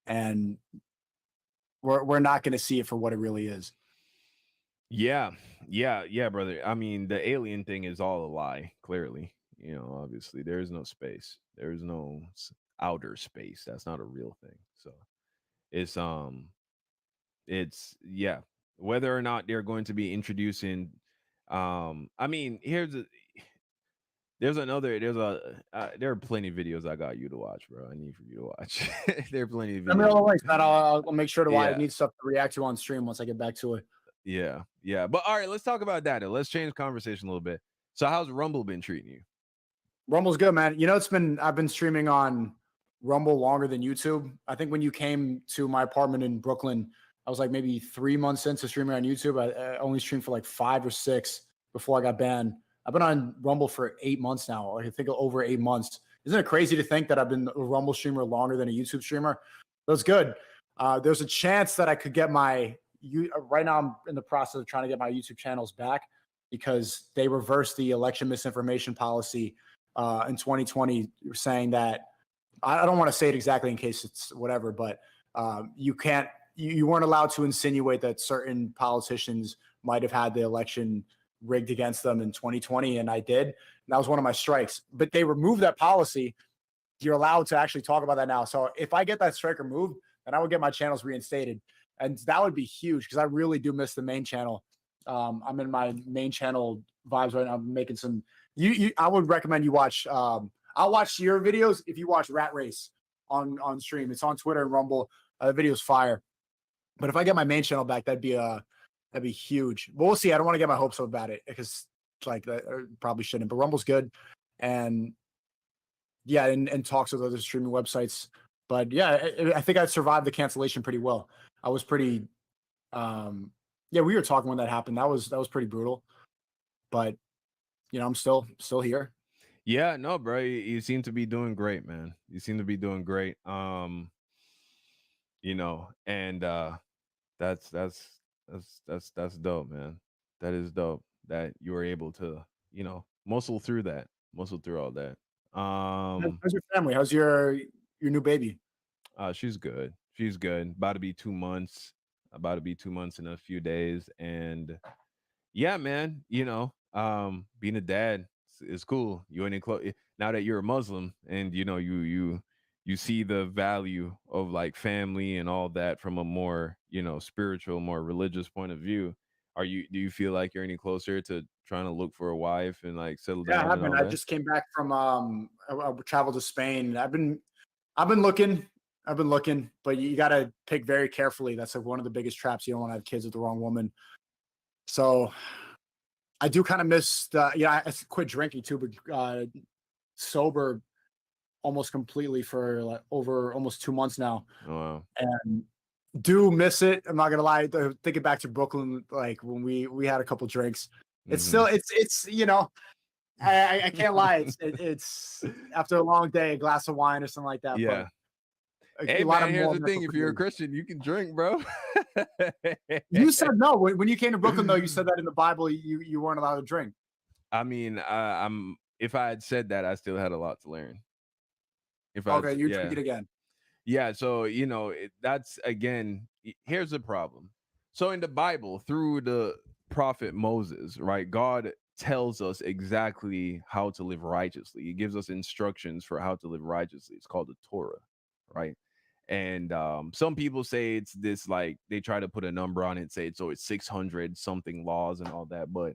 [SPEAKER 1] And we're not going to see it for what it really is.
[SPEAKER 2] Yeah, yeah, brother. I mean, the alien thing is all a lie, clearly. Obviously, there is no space. There is no outer space. That's not a real thing. So it's yeah. Whether or not they're going to be introducing, I mean, there are plenty of videos I got you to watch, bro. I need for you to watch. There are plenty of
[SPEAKER 1] Send me all
[SPEAKER 2] videos.
[SPEAKER 1] the links, man. I'll make sure to I
[SPEAKER 2] Yeah,
[SPEAKER 1] need stuff to react to on stream once I get back to it.
[SPEAKER 2] yeah. But all right, let's talk about that. Let's change conversation a little bit. So, how's Rumble been treating you?
[SPEAKER 1] Rumble's good, man. You know, I've been streaming on Rumble longer than YouTube. I think when you came to my apartment in Brooklyn, I was like maybe 3 months into streaming on YouTube. I only streamed for like 5 or 6 before I got banned. I've been on Rumble for 8 months now. I think over 8 months. Isn't it crazy to think that I've been a Rumble streamer longer than a YouTube streamer? That's good. There's a chance that I could get right now I'm in the process of trying to get my YouTube channels back because they reversed the election misinformation policy in 2020, saying that I don't want to say it exactly in case it's whatever, but you weren't allowed to insinuate that certain politicians might have had the election rigged against them in 2020, and I did. And that was one of my strikes. But they removed that policy. You're allowed to actually talk about that now. So if I get that strike removed, then I would get my channels reinstated, and that would be huge because I really do miss the main channel. I'm in my main channel vibes right now. I'm making some. I would recommend you watch. I'll watch your videos if you watch Rat Race on stream. It's on Twitter and Rumble. The video's fire. But if I get my main channel back, that'd be huge. But we'll see. I don't want to get my hopes up about it because like I probably shouldn't. But Rumble's good, and yeah, and talks with other streaming websites. But yeah, I think I survived the cancellation pretty well. I was pretty. Yeah, we were talking when that happened. That was pretty brutal. But I'm still here.
[SPEAKER 2] Yeah, no, bro. You seem to be doing great, man. You seem to be doing great. And that's dope, man. That is dope that you were able to, muscle through all that.
[SPEAKER 1] How's your family? How's your new baby?
[SPEAKER 2] She's good. She's good. About to be 2 months. About to be 2 months in a few days. And yeah, man, being a dad is cool. You ain't now that you're a Muslim, and you see the value of like family and all that from a more, spiritual, more religious point of view. Do you feel like you're any closer to trying to look for a wife and like settle
[SPEAKER 1] Yeah, I
[SPEAKER 2] down
[SPEAKER 1] have
[SPEAKER 2] and
[SPEAKER 1] been.
[SPEAKER 2] all
[SPEAKER 1] I
[SPEAKER 2] that?
[SPEAKER 1] just came back from I traveled to Spain. I've been looking. I've been looking, but you got to pick very carefully. That's like one of the biggest traps. You don't want to have kids with the wrong woman. So I do kind of miss the. Yeah, I quit drinking too, but sober almost completely for like over almost 2 months now,
[SPEAKER 2] Oh, wow.
[SPEAKER 1] and do miss it. I'm not gonna lie. Thinking back to Brooklyn, like when we had a couple drinks, it's
[SPEAKER 2] Hmm.
[SPEAKER 1] still it's I can't lie. It's after a long day, a glass of wine or something like that. But
[SPEAKER 2] Yeah.
[SPEAKER 1] a
[SPEAKER 2] Hey
[SPEAKER 1] lot of
[SPEAKER 2] man, here's
[SPEAKER 1] more
[SPEAKER 2] the
[SPEAKER 1] mental
[SPEAKER 2] thing. If you're a
[SPEAKER 1] freedom.
[SPEAKER 2] Christian, you can drink, bro.
[SPEAKER 1] You said no when you came to Brooklyn, though. You said that in the Bible, you weren't allowed to drink.
[SPEAKER 2] I mean, I'm if I had said that, I still had a lot to learn. If I,
[SPEAKER 1] Okay, you're
[SPEAKER 2] yeah,
[SPEAKER 1] drinking again.
[SPEAKER 2] yeah. So that's again. Here's the problem. So in the Bible, through the prophet Moses, right? God tells us exactly how to live righteously. He gives us instructions for how to live righteously. It's called the Torah, right? And some people say it's this, like they try to put a number on it, say it's 600 something laws and all that, but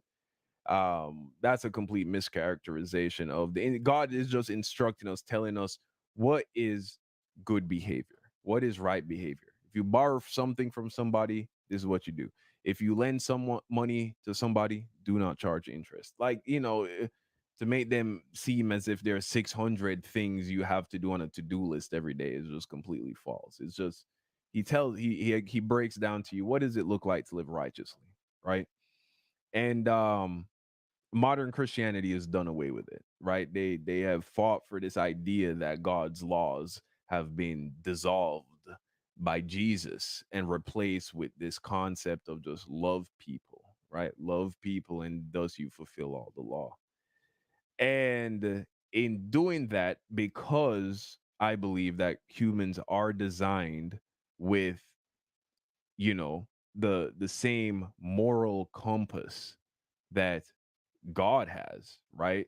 [SPEAKER 2] that's a complete mischaracterization of the God is just instructing us, telling us what is good behavior, what is right behavior. If you borrow something from somebody, this is what you do. If you lend someone money to somebody, do not charge interest. Like, to make them seem as if there are 600 things you have to do on a to-do list every day is just completely false. It's just he breaks down to you, what does it look like to live righteously, right? And modern Christianity has done away with it, right? They have fought for this idea that God's laws have been dissolved by Jesus and replaced with this concept of just love people, right? Love people, and thus you fulfill all the law. And in doing that, because I believe that humans are designed with, you know, the same moral compass that God has, right?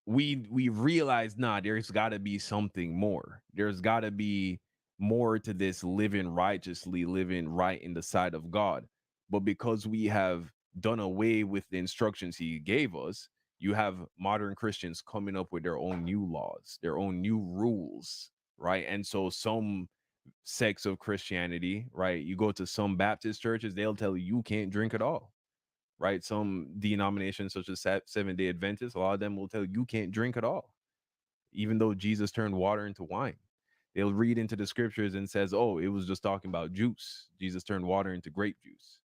[SPEAKER 2] We realize, nah, there's got to be something more. There's got to be more to this living righteously, living right in the sight of God. But because we have done away with the instructions he gave us, you have modern Christians coming up with their own new laws, their own new rules, right? And so some sects of Christianity, right? You go to some Baptist churches, they'll tell you you can't drink at all, right? Some denominations, such as Seventh-day Adventists, a lot of them will tell you can't drink at all, even though Jesus turned water into wine. They'll read into the scriptures and says, "Oh, it was just talking about juice. Jesus turned water into grape juice."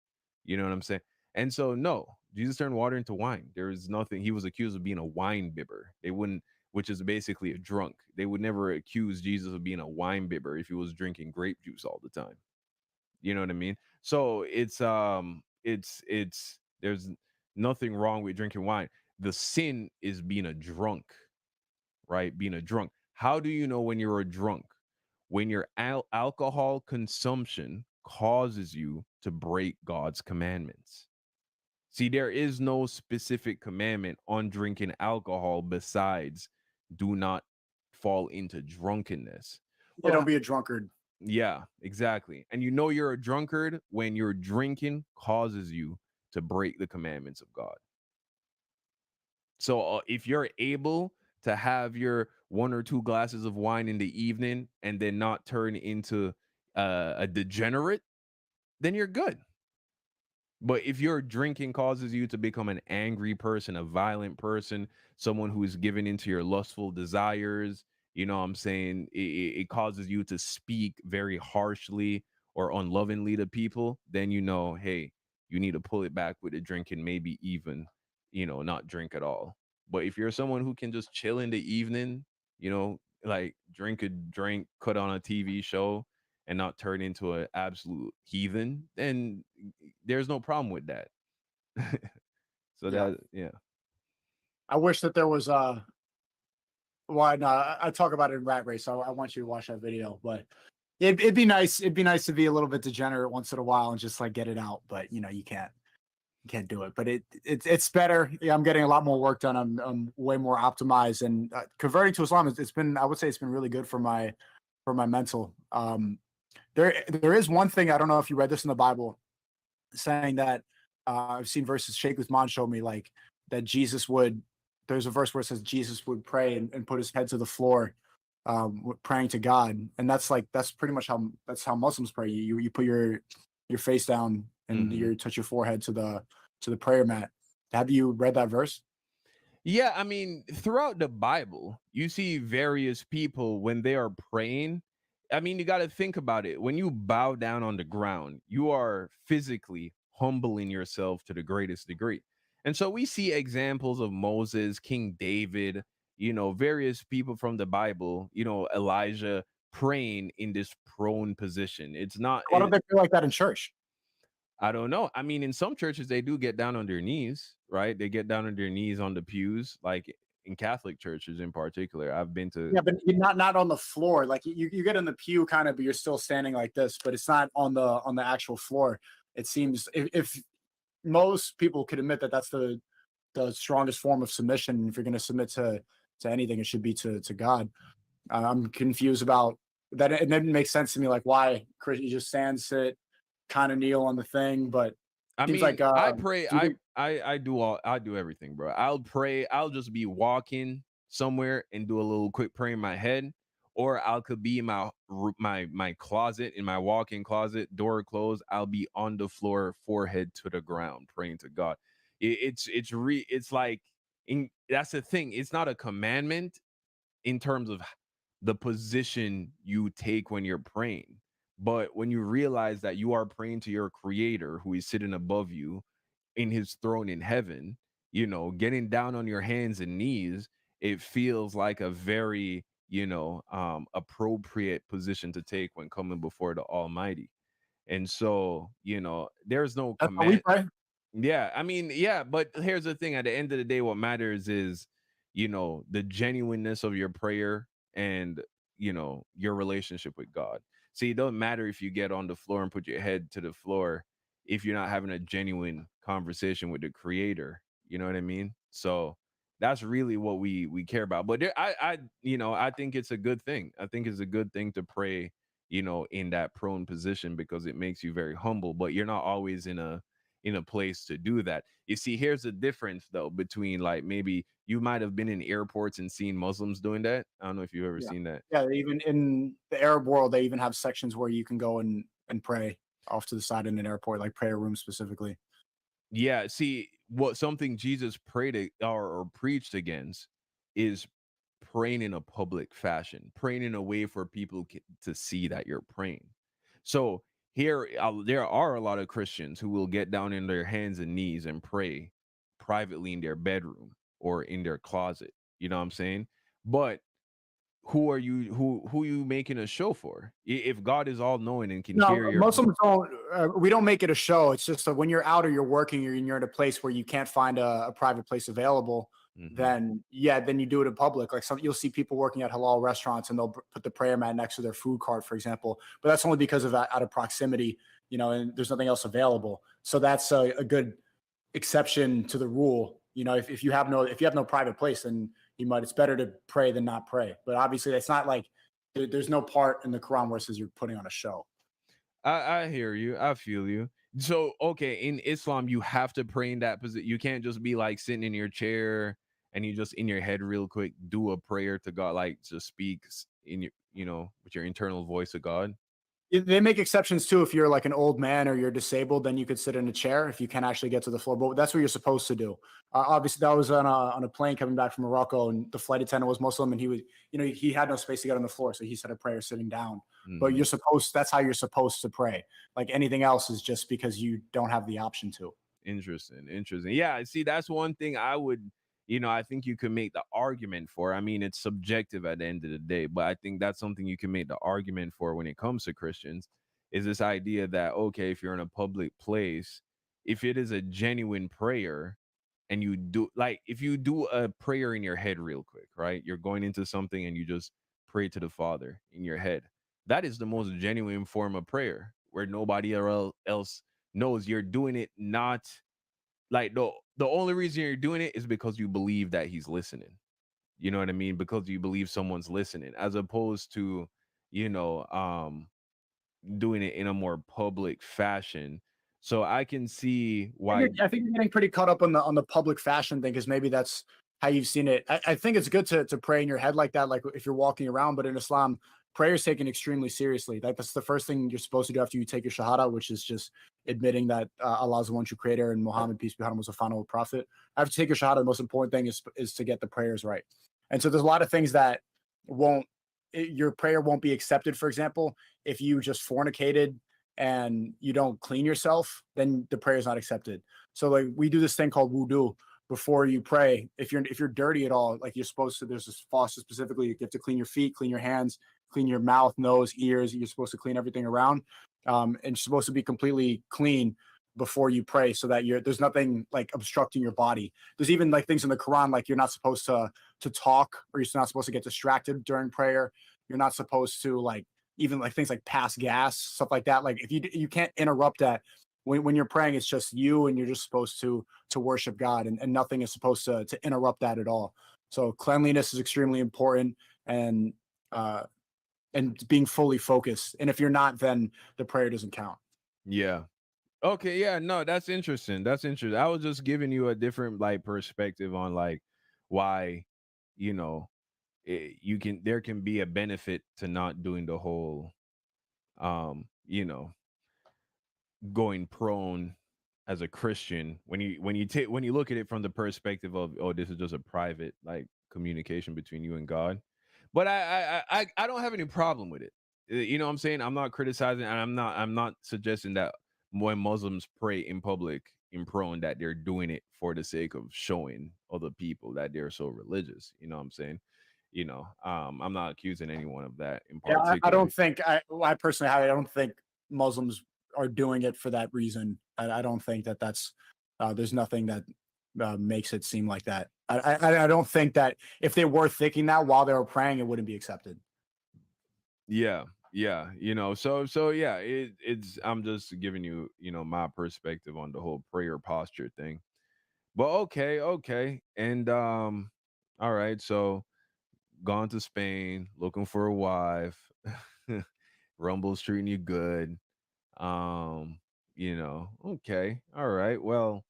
[SPEAKER 2] You know what I'm saying? And so, no, Jesus turned water into wine. There is nothing. He was accused of being a wine bibber. They wouldn't, which is basically a drunk. They would never accuse Jesus of being a wine bibber if he was drinking grape juice all the time. You know what I mean? So it's there's nothing wrong with drinking wine. The sin is being a drunk, right? Being a drunk. How do you know when you're a drunk? When your alcohol consumption causes you to break God's commandments. See, there is no specific commandment on drinking alcohol besides do not fall into drunkenness.
[SPEAKER 1] Yeah, don't
[SPEAKER 2] Well,
[SPEAKER 1] be a drunkard.
[SPEAKER 2] yeah, exactly. And you know you're a drunkard when your drinking causes you to break the commandments of God. So if you're able to have your 1 or 2 glasses of wine in the evening and then not turn into a degenerate, then you're good. But if your drinking causes you to become an angry person, a violent person, someone who is given into your lustful desires, you know what I'm saying? It causes you to speak very harshly or unlovingly to people, then you know, hey, you need to pull it back with the drinking, maybe even, not drink at all. But if you're someone who can just chill in the evening, like drink a drink, cut on a TV show, and not turn into an absolute heathen, then there's no problem with that. So
[SPEAKER 1] Yeah,
[SPEAKER 2] that, yeah.
[SPEAKER 1] I wish that there was well, no, I talk about it in Rat Race, so I want you to watch that video. But It'd be nice. It'd be nice to be a little bit degenerate once in a while and just like get it out. But you can't do it. But it's better. Yeah, I'm getting a lot more work done. I'm way more optimized, and converting to Islam. It's been, I would say, it's been really good for my mental. There is one thing, I don't know if you read this in the Bible, saying that I've seen verses. Sheikh Uthman showed me like that Jesus would. There's a verse where it says Jesus would pray and put his head to the floor, praying to God, and that's pretty much how Muslims pray. You put your face down and
[SPEAKER 2] Mhm.
[SPEAKER 1] you touch your forehead to the prayer mat. Have you read that verse?
[SPEAKER 2] Yeah, I mean, throughout the Bible, you see various people when they are praying. I mean, you got to think about it. When you bow down on the ground, you are physically humbling yourself to the greatest degree. And so we see examples of Moses, King David, various people from the Bible, Elijah praying in this prone position. It's not,
[SPEAKER 1] Why don't they feel like that in church?
[SPEAKER 2] I don't know. I mean, in some churches, they do get down on their knees, right? They get down on their knees on the pews, like in Catholic churches in particular. I've been to,
[SPEAKER 1] Yeah, but you're not on the floor. Like you get in the pew kind of, but you're still standing like this. But it's not on the actual floor. It seems if most people could admit that that's the strongest form of submission. If you're going to submit to anything, it should be to God. I'm confused about that. It didn't make sense to me. Like why Chris, you just stand, sit, kind of kneel on the thing, but
[SPEAKER 2] I
[SPEAKER 1] seems
[SPEAKER 2] mean,
[SPEAKER 1] like
[SPEAKER 2] I pray,
[SPEAKER 1] do you think
[SPEAKER 2] I do everything, bro. I'll pray, I'll just be walking somewhere and do a little quick prayer in my head, or I could be in my closet, in my walk-in closet, door closed. I'll be on the floor, forehead to the ground, praying to God. It's like that's the thing. It's not a commandment in terms of the position you take when you're praying. But when you realize that you are praying to your creator who is sitting above you in his throne in heaven, getting down on your hands and knees, it feels like a very, appropriate position to take when coming before the Almighty. And so, there's no
[SPEAKER 1] that's how we
[SPEAKER 2] command.
[SPEAKER 1] pray?
[SPEAKER 2] Yeah, I mean, yeah, but here's the thing. At the end of the day, what matters is, the genuineness of your prayer and, your relationship with God. See, it doesn't matter if you get on the floor and put your head to the floor if you're not having a genuine conversation with the creator. You know what I mean? So that's really what we care about. But I think it's a good thing. I think it's a good thing to pray, in that prone position because it makes you very humble, but you're not always in a place to do that. You see, here's the difference though between like maybe you might have been in airports and seen Muslims doing that. I don't know if you've ever
[SPEAKER 1] Yeah.
[SPEAKER 2] seen that.
[SPEAKER 1] Yeah, even in the Arab world, they even have sections where you can go and pray off to the side in an airport, like prayer room specifically.
[SPEAKER 2] Yeah, see, what something Jesus prayed or preached against is praying in a public fashion, praying in a way for people to see that you're praying. So here, there are a lot of Christians who will get down in their hands and knees and pray privately in their bedroom or in their closet. You know what I'm saying? But who you making a show for? If God is all knowing and can
[SPEAKER 1] No,
[SPEAKER 2] hear your
[SPEAKER 1] Muslims don't. We don't make it a show. It's just that when you're out or you're working or you're in a place where you can't find a private place available,
[SPEAKER 2] Mhm.
[SPEAKER 1] then yeah, then you do it in public. Like you'll see people working at halal restaurants and they'll put the prayer mat next to their food cart, for example. But that's only because of out of proximity, and there's nothing else available. So that's a good exception to the rule. If you have no private place, then it's better to pray than not pray. But obviously, it's not like there's no part in the Quran where it says you're putting on a show.
[SPEAKER 2] I hear you. I feel you. So, okay, in Islam, you have to pray in that position. You can't just be like sitting in your chair and you just in your head real quick do a prayer to God, like just speak in your, with your internal voice of God.
[SPEAKER 1] They make exceptions too. If you're like an old man or you're disabled, then you could sit in a chair if you can actually get to the floor. But that's what you're supposed to do. Obviously, that was on a plane coming back from Morocco, and the flight attendant was Muslim, and he was, he had no space to get on the floor, so he said a prayer sitting down. But
[SPEAKER 2] Mhm.
[SPEAKER 1] that's how you're supposed to pray. Like anything else is just because you don't have the option to.
[SPEAKER 2] Interesting, interesting. Yeah, see, that's one thing I would, I think you can make the argument for. I mean, it's subjective at the end of the day, but I think that's something you can make the argument for when it comes to Christians is this idea that, okay, if you're in a public place, if it is a genuine prayer and you do, like, if you do a prayer in your head real quick, right? You're going into something and you just pray to the Father in your head. that is the most genuine form of prayer, where nobody else knows. You're doing it not like the only reason you're doing it is because you believe that he's listening. You know what I mean? Because you believe someone's listening, as opposed to, you know, doing it in a more public fashion. So I can see why.
[SPEAKER 1] I think you're getting pretty caught up on the public fashion thing because maybe that's how you've seen it. I think it's good to pray in your head like that, like if you're walking around. But in Islam, prayer is taken extremely seriously. Like that's the first thing you're supposed to do after you take your shahada, which is just admitting that Allah is the one true creator and Muhammad, peace be upon him, was the final prophet. After you take your shahada, the most important thing is to get the prayers right. And so there's a lot of things that won't your prayer won't be accepted. For example, if you just fornicated and you don't clean yourself, then the prayer is not accepted. So like we do this thing called wudu before you pray. If you're dirty at all, like you're supposed to, there's this faucet specifically. You have to clean your feet, clean your hands, clean your mouth, nose, ears. You're supposed to clean everything around, and you're supposed to be completely clean before you pray, so that there's nothing like obstructing your body. There's even like things in the Quran, like you're not supposed to talk, or you're not supposed to get distracted during prayer. You're not supposed to like even like things like pass gas, stuff like that. Like if you can't interrupt that when you're praying, it's just you and you're just supposed to worship God, and nothing is supposed to interrupt that at all. So cleanliness is extremely important, and uh and being fully focused. And if you're not, then the prayer doesn't count.
[SPEAKER 2] Yeah. Okay, yeah, no, that's interesting. That's interesting. I was just giving you a different like perspective on like why, you know, you can there can be a benefit to not doing the whole you know, going prone as a Christian when you look at it from the perspective of, oh, this is just a private like communication between you and God. But I don't have any problem with it. You know what I'm saying? I'm not criticizing, and I'm not suggesting that when Muslims pray in public in prone that they're doing it for the sake of showing other people that they're so religious. You know what I'm saying? You know, I'm not accusing anyone of that in
[SPEAKER 1] Yeah, I
[SPEAKER 2] particular.
[SPEAKER 1] don't think I personally, I don't think Muslims are doing it for that reason. I don't think that that's there's nothing that makes it seem like that. I don't think that if they were thinking that while they were praying, it wouldn't be accepted.
[SPEAKER 2] Yeah, yeah, you know, so yeah, it's I'm just giving you, you know, my perspective on the whole prayer posture thing. But okay, okay. And all right, so gone to Spain, looking for a wife. Rumble's treating you good. Um, you know, okay. All right. Well,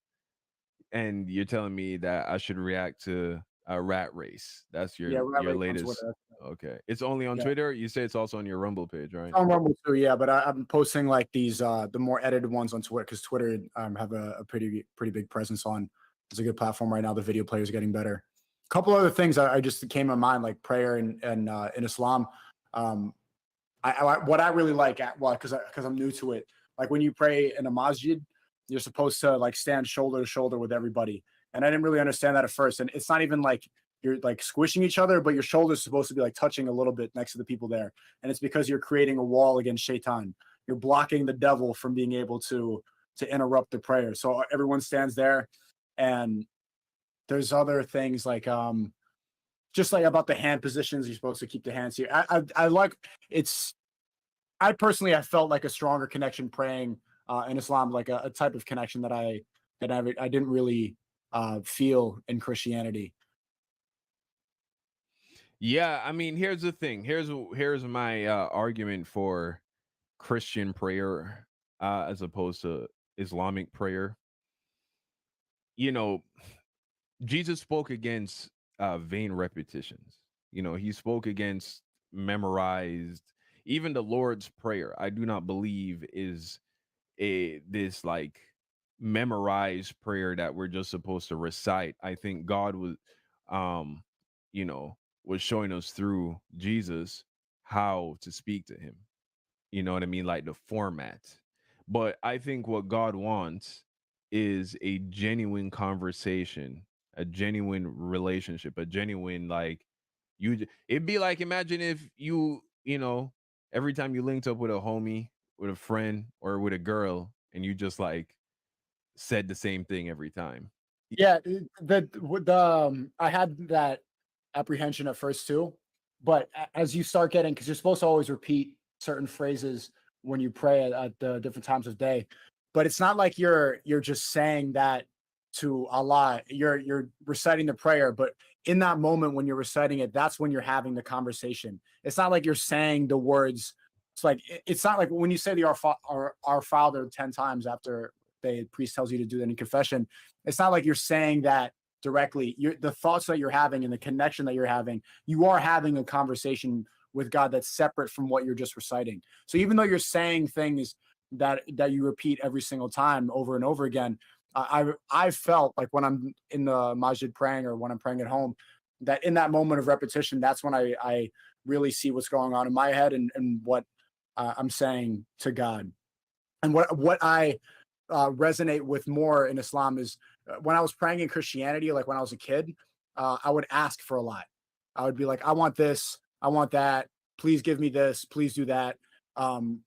[SPEAKER 2] and you're telling me that I should react to a rat race. That's
[SPEAKER 1] Yeah, right,
[SPEAKER 2] your
[SPEAKER 1] right on
[SPEAKER 2] latest.
[SPEAKER 1] Twitter.
[SPEAKER 2] Okay. It's only on
[SPEAKER 1] Yeah,
[SPEAKER 2] Twitter. You say it's also on your Rumble page, right?
[SPEAKER 1] on Rumble too. Yeah, but I'm posting like these the more edited ones on Twitter because Twitter have a pretty big presence on. It's a good platform right now. The video players are getting better. A couple other things I just came to mind, like prayer and in Islam. Um, what I really like at well because I'm new to it. Like when you pray in a masjid, you're supposed to like stand shoulder to shoulder with everybody, and I didn't really understand that at first. And it's not even like you're like squishing each other, but your shoulders supposed to be like touching a little bit next to the people there, and it's because you're creating a wall against shaitan. You're blocking the devil from being able to interrupt the prayer. So everyone stands there, and there's other things like just like about the hand positions. You're supposed to keep the hands here. I like it's I personally I felt like a stronger connection praying in Islam, like a type of connection that I didn't really feel in Christianity.
[SPEAKER 2] Yeah, I mean, here's the thing. Here's my argument for Christian prayer as opposed to Islamic prayer. You know, Jesus spoke against vain repetitions. You know, he spoke against memorized. Even the Lord's prayer, I do not believe is a this like memorized prayer that we're just supposed to recite. I think God was, um, you know, was showing us through Jesus how to speak to Him. You know what I mean? Like the format. But I think what God wants is a genuine conversation, a genuine relationship, a genuine like it'd be like imagine if you know, every time you linked up with a homie, with a friend, or with a girl, and you just like said the same thing every time.
[SPEAKER 1] Yeah, I had that apprehension at first too, but as you start getting, because you're supposed to always repeat certain phrases when you pray at the different times of day. But it's not like you're just saying that to Allah. You're reciting the prayer, but in that moment when you're reciting it, that's when you're having the conversation. It's not like you're saying the words. It's like it's not like when you say the our Father 10 times after the priest tells you to do that in confession. It's not like you're saying that directly. The thoughts that you're having and the connection that you're having, you are having a conversation with God that's separate from what you're just reciting. So even though you're saying things that you repeat every single time over and over again, I felt like when I'm in the masjid praying or when I'm praying at home, that in that moment of repetition, that's when I really see what's going on in my head and what I'm saying to God. And what I resonate with more in Islam is when I was praying in Christianity, like when I was a kid, I would ask for a lot. I would be like, I want this, I want that. Please give me this. Please do that. Um,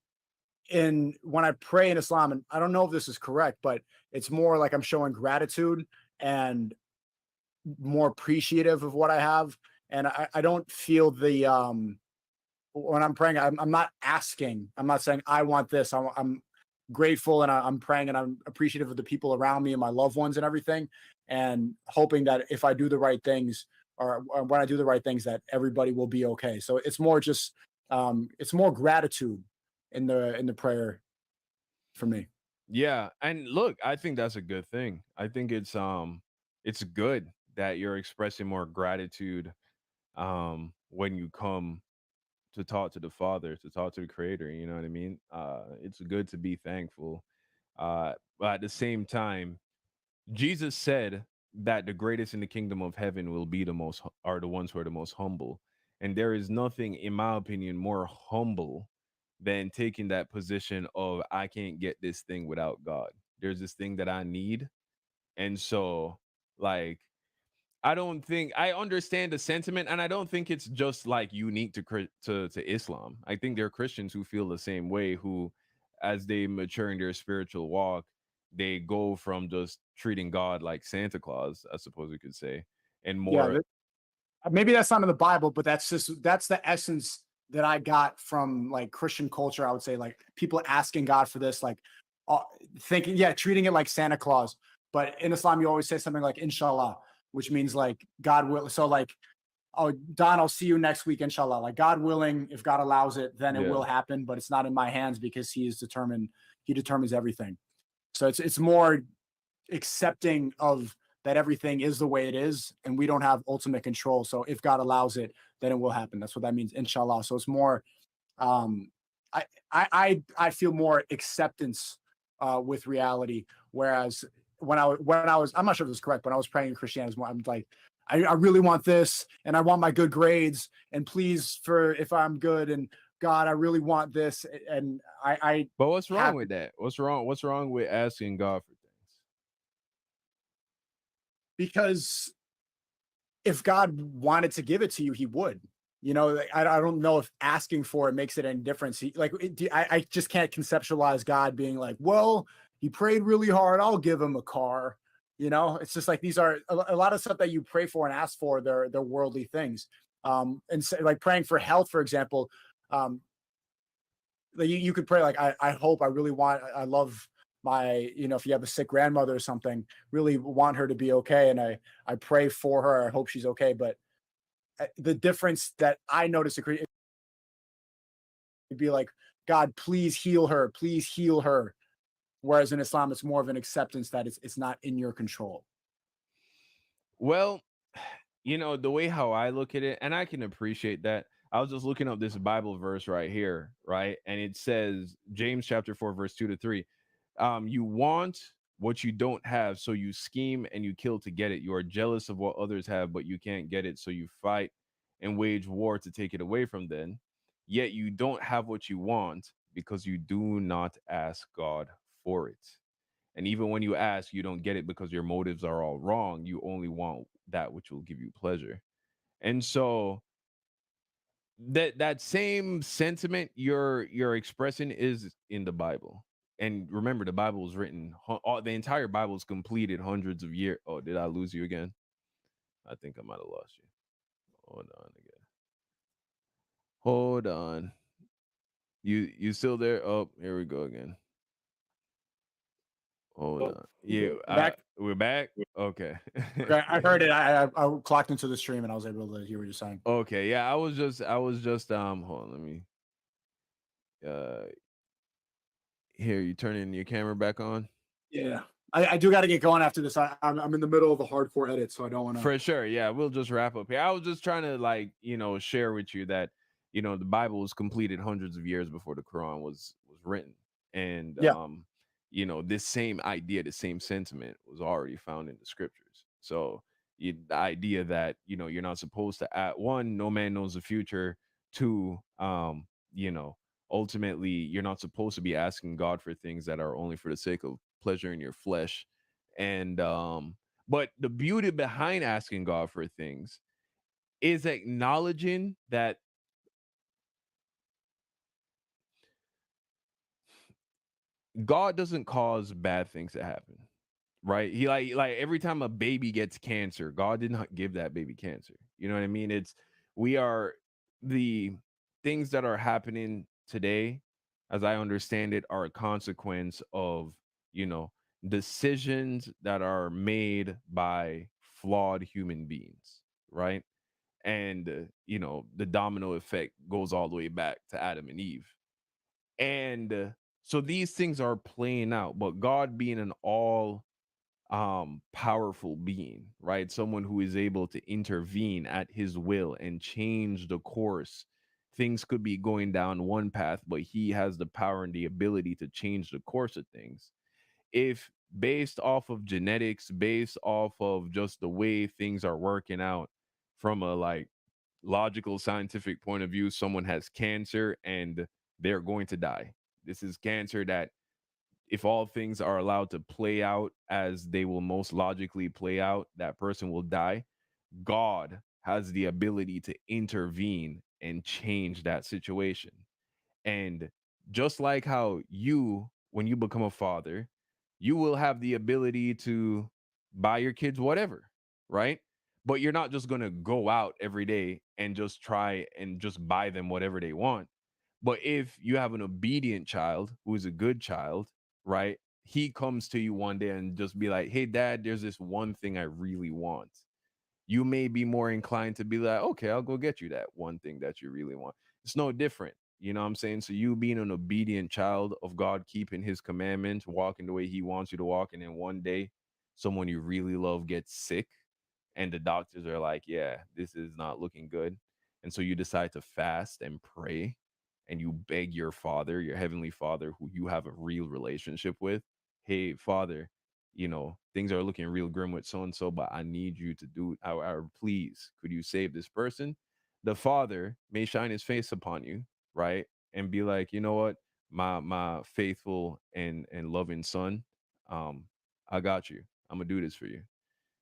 [SPEAKER 1] and when I pray in Islam, and I don't know if this is correct, but it's more like I'm showing gratitude and more appreciative of what I have. And I don't feel the when I'm praying, I'm not asking. I'm not saying I want this. I'm grateful and I'm praying and I'm appreciative of the people around me and my loved ones and everything, and hoping that if I do the right things or when I do the right things, that everybody will be okay. So it's more just it's more gratitude in the prayer for me.
[SPEAKER 2] Yeah, and look, I think that's a good thing. I think it's good that you're expressing more gratitude when you come to talk to the Father, to talk to the Creator, you know what I mean? It's good to be thankful. But at the same time, Jesus said that the greatest in the kingdom of heaven will be are the ones who are the most humble. And there is nothing, in my opinion, more humble than taking that position of I can't get this thing without God. There's this thing that I need. And so like I don't think I understand the sentiment, and I don't think it's just like unique to to Islam. I think there are Christians who feel the same way, who, as they mature in their spiritual walk, they go from just treating God like Santa Claus, I suppose you could say, and
[SPEAKER 1] Yeah,
[SPEAKER 2] more.
[SPEAKER 1] maybe that's not in the Bible, but that's the essence that I got from like Christian culture. I would say like people asking God for this, like uh, thinking, yeah, treating it like Santa Claus. But in Islam, you always say something like Inshallah, which means like God will. So like, oh, Don, I'll see you next week, Inshallah. Like God willing, if God allows it, then it
[SPEAKER 2] Yeah.
[SPEAKER 1] will happen. But it's not in my hands because He is determined. He determines everything. So it's more accepting of that everything is the way it is and we don't have ultimate control. So if God allows it, then it will happen. That's what that means, inshallah. So it's more um I feel more acceptance with reality. Whereas when I was I'm not sure if this is correct, but I was praying in Christianity, I'm like, I really want this and I want my good grades and please for if I'm good and God, I really want this. And I
[SPEAKER 2] But what's wrong
[SPEAKER 1] have
[SPEAKER 2] with that? What's wrong with asking God for things?
[SPEAKER 1] because if God wanted to give it to you, he would. You know, like, I don't know if asking for it makes it any difference. I just can't conceptualize God being like, well, he prayed really hard. I'll give him a car. You know, it's just like these are a lot of stuff that you pray for and ask for. They're worldly things. And so, like praying for health, for example, um, like you could pray like I hope I really want I love my if you have a sick grandmother or something, really want her to be okay, and I pray for her. I hope she's okay. But the difference that I notice it'd be like, God, please heal her, please heal her. Whereas in Islam, it's more of an acceptance that it's not in your control.
[SPEAKER 2] Well, the way how I look at it, and I can appreciate that. I was just looking up this Bible verse right here, right? And it says, James chapter 4, verse 2 to 3. You want what you don't have, so you scheme and you kill to get it. You are jealous of what others have, but you can't get it, so you fight and wage war to take it away from them. Yet you don't have what you want because you do not ask God for it. And even when you ask, you don't get it because your motives are all wrong. You only want that which will give you pleasure. And so that same sentiment you're expressing is in the Bible. And remember, the Bible was written, the entire Bible is completed hundreds of years. Oh, did I lose you again? I think I might have lost you. Hold on again. Hold on. You still there? Oh, here we go again. Hold on. Yeah,
[SPEAKER 1] Back.
[SPEAKER 2] we're back. Okay.
[SPEAKER 1] Okay, I heard it. I clocked into the stream and I was able to hear what you're saying.
[SPEAKER 2] Okay. Yeah, I was just hold on, let me here, you turning your camera back on?
[SPEAKER 1] Yeah, I do got to get going after this. I'm in the middle of a hardcore edit, so I don't want to.
[SPEAKER 2] For sure. Yeah, we'll just wrap up here. I was just trying to like, share with you that, the Bible was completed hundreds of years before the Quran was written. And
[SPEAKER 1] Yeah.
[SPEAKER 2] this same idea, the same sentiment was already found in the scriptures. So the idea that, you're not supposed to add one, no man knows the future. Two, ultimately you're not supposed to be asking God for things that are only for the sake of pleasure in your flesh. And but the beauty behind asking God for things is acknowledging that God doesn't cause bad things to happen, right? He like every time a baby gets cancer, God did not give that baby cancer. You know what I mean? We are the things that are happening today, as I understand it, are a consequence of, decisions that are made by flawed human beings, right? And the domino effect goes all the way back to Adam and Eve. And so these things are playing out, but God being an all powerful being, right? Someone who is able to intervene at his will and change the course. Things could be going down one path, but he has the power and the ability to change the course of things. If based off of genetics, based off of just the way things are working out from a like logical scientific point of view, someone has cancer and they're going to die. This is cancer that, if all things are allowed to play out as they will most logically play out, that person will die. God has the ability to intervene and change that situation. And just like how you, when you become a father, you will have the ability to buy your kids whatever, right? But you're not just going to go out every day and just try and just buy them whatever they want. But if you have an obedient child who is a good child, right? He comes to you one day and just be like, "Hey, dad, there's this one thing I really want." You may be more inclined to be like, "Okay, I'll go get you that one thing that you really want." It's no different. You know what I'm saying? So you being an obedient child of God, keeping his commandments, walking the way he wants you to walk, and then one day someone you really love gets sick and the doctors are like, "Yeah, this is not looking good." And so you decide to fast and pray and you beg your father, your heavenly father, who you have a real relationship with, "Hey, father, things are looking real grim with so and so, but I need you to do, please, could you save this person?" The father may shine his face upon you, right? And be like, "You know what? My faithful and loving son, I got you. I'm gonna do this for you."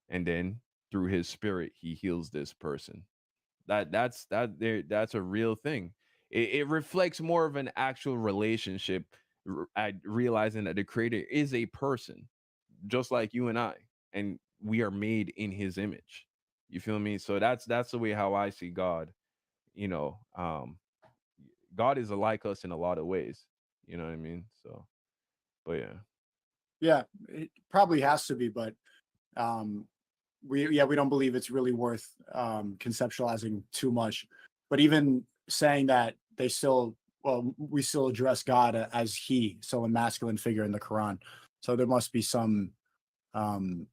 [SPEAKER 2] And then through his spirit, he heals this person. That's a real thing. It reflects more of an actual relationship, at realizing that the creator is a person just like you and I, and we are made in his image. You feel me? So that's the way how I see God. you know um God is like us in a lot of ways. You know what I mean? So, but yeah.
[SPEAKER 1] Yeah, it probably has to be, but um, we don't believe it's really worth conceptualizing too much. But even saying that, they still, well, we still address God as He, so a masculine figure in the Quran. So there must be um,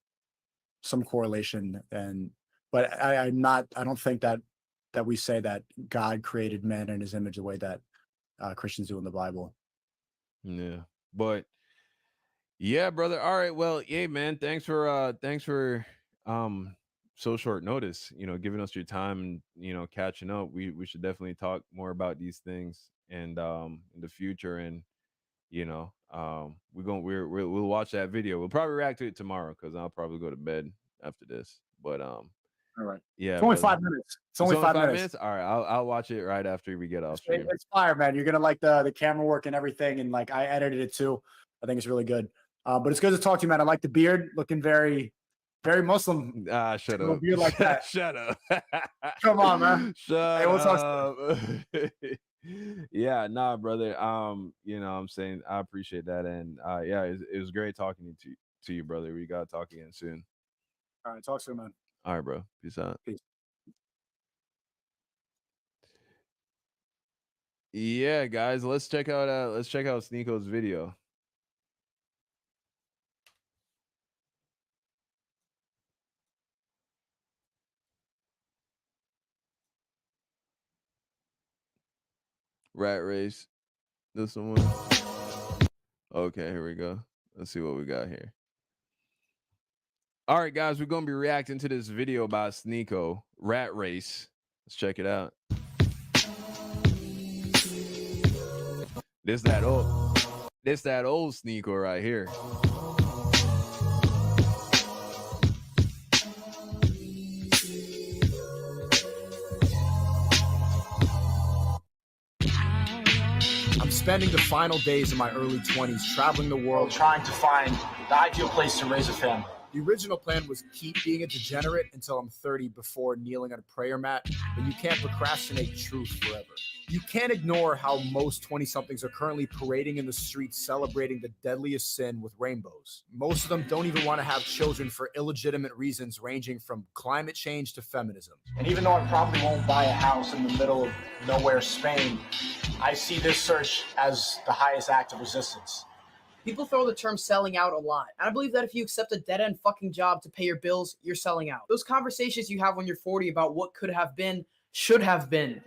[SPEAKER 1] some correlation. And but I'm not. I don't think that we say that God created man in His image the way that Christians do in the Bible.
[SPEAKER 2] Yeah, but yeah, brother. All right. Well, yeah, man. Thanks for so short notice, giving us your time and, catching up. We should definitely talk more about these things and in the future. And, we'll watch that video. We'll probably react to it tomorrow because I'll probably go to bed after this. But
[SPEAKER 1] All right.
[SPEAKER 2] yeah,
[SPEAKER 1] It's only
[SPEAKER 2] brother.
[SPEAKER 1] 5 minutes. It's
[SPEAKER 2] It's
[SPEAKER 1] only
[SPEAKER 2] only
[SPEAKER 1] 5 minutes.
[SPEAKER 2] All right, I'll watch it right after we get off stream.
[SPEAKER 1] It's fire, man. You're gonna like the camera work and everything, and like I edited it too. I think it's really good. But it's good to talk to you, man. I like the beard, looking very, very Muslim.
[SPEAKER 2] Shut
[SPEAKER 1] A
[SPEAKER 2] up.
[SPEAKER 1] beard like that.
[SPEAKER 2] Shut up.
[SPEAKER 1] Come on, man.
[SPEAKER 2] Shut
[SPEAKER 1] Hey, we'll talk
[SPEAKER 2] up. Yeah, nah, brother. You know what I'm saying, I appreciate that. And yeah, it was great talking to you, brother. We gotta talk again soon.
[SPEAKER 1] All right, talk soon, man.
[SPEAKER 2] All right, bro. Peace out.
[SPEAKER 1] Peace.
[SPEAKER 2] Yeah, guys, let's check out SNEAKO's video. Rat race. This one. Okay, here we go. Let's see what we got here. All right, guys, we're gonna be reacting to this video by SNEAKO, Rat Race. Let's check it out. This that old SNEAKO right here.
[SPEAKER 1] I'm spending the final days of my early 20s traveling the world trying to find the ideal place to raise a family. The original plan was keep being a degenerate until I'm 30 before kneeling on a prayer mat, but you can't procrastinate truth forever. You can't ignore how most 20-somethings are currently parading in the streets celebrating the deadliest sin with rainbows. Most of them don't even want to have children for illegitimate reasons ranging from climate change to feminism. And even though I probably won't buy a house in the middle of nowhere Spain, I see this search as the highest act of resistance.
[SPEAKER 3] People throw the term selling out a lot. And I believe that if you accept a dead-end fucking job to pay your bills, you're selling out. Those conversations you have when you're 40 about what could have been, should have been.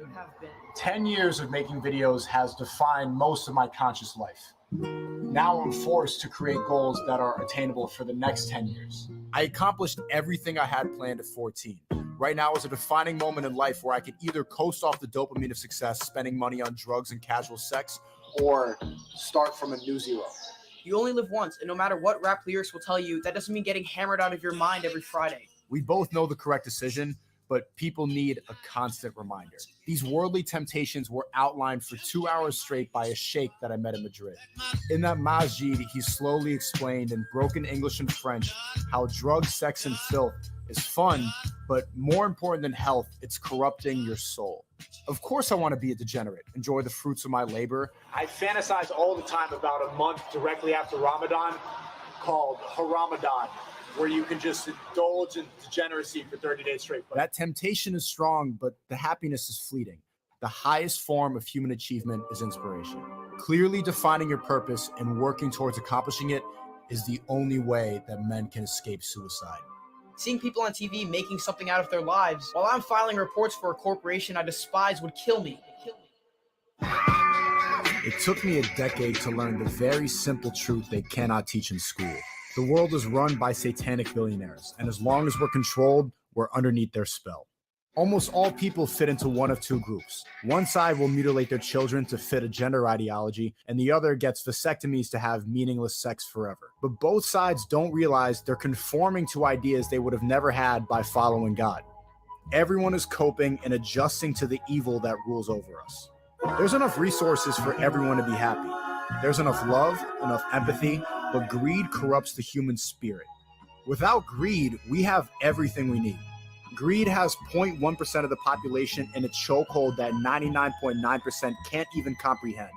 [SPEAKER 1] 10 years of making videos has defined most of my conscious life. Now I'm forced to create goals that are attainable for the next 10 years. I accomplished everything I had planned at 14. Right now is a defining moment in life where I can either coast off the dopamine of success, spending money on drugs and casual sex, or start from a new zero.
[SPEAKER 3] You only live once, and no matter what rap lyrics will tell you, that doesn't mean getting hammered out of your mind every Friday.
[SPEAKER 1] We both know the correct decision, but people need a constant reminder. These worldly temptations were outlined for 2 hours straight by a sheikh that I met in Madrid. In that masjid, he slowly explained in broken English and French how drugs, sex, and filth is fun, but more important than health, it's corrupting your soul. Of course I want to be a degenerate, enjoy the fruits of my labor. I fantasize all the time about a month directly after Ramadan called Haramadan, where you can just indulge in degeneracy for 30 days straight. That temptation is strong, but the happiness is fleeting. The highest form of human achievement is inspiration. Clearly defining your purpose and working towards accomplishing it is the only way that men can escape suicide.
[SPEAKER 3] Seeing people on TV making something out of their lives while I'm filing reports for a corporation I despise would kill me.
[SPEAKER 1] It took me a decade to learn the very simple truth they cannot teach in school. The world is run by satanic billionaires, and as long as we're controlled, we're underneath their spell. Almost all people fit into one of two groups. One side will mutilate their children to fit a gender ideology, and the other gets vasectomies to have meaningless sex forever. But both sides don't realize they're conforming to ideas they would have never had by following God. Everyone is coping and adjusting to the evil that rules over us. There's enough resources for everyone to be happy. There's enough love, enough empathy, but greed corrupts the human spirit. Without greed, we have everything we need. Greed has 0.1% of the population in a chokehold that 99.9% can't even comprehend.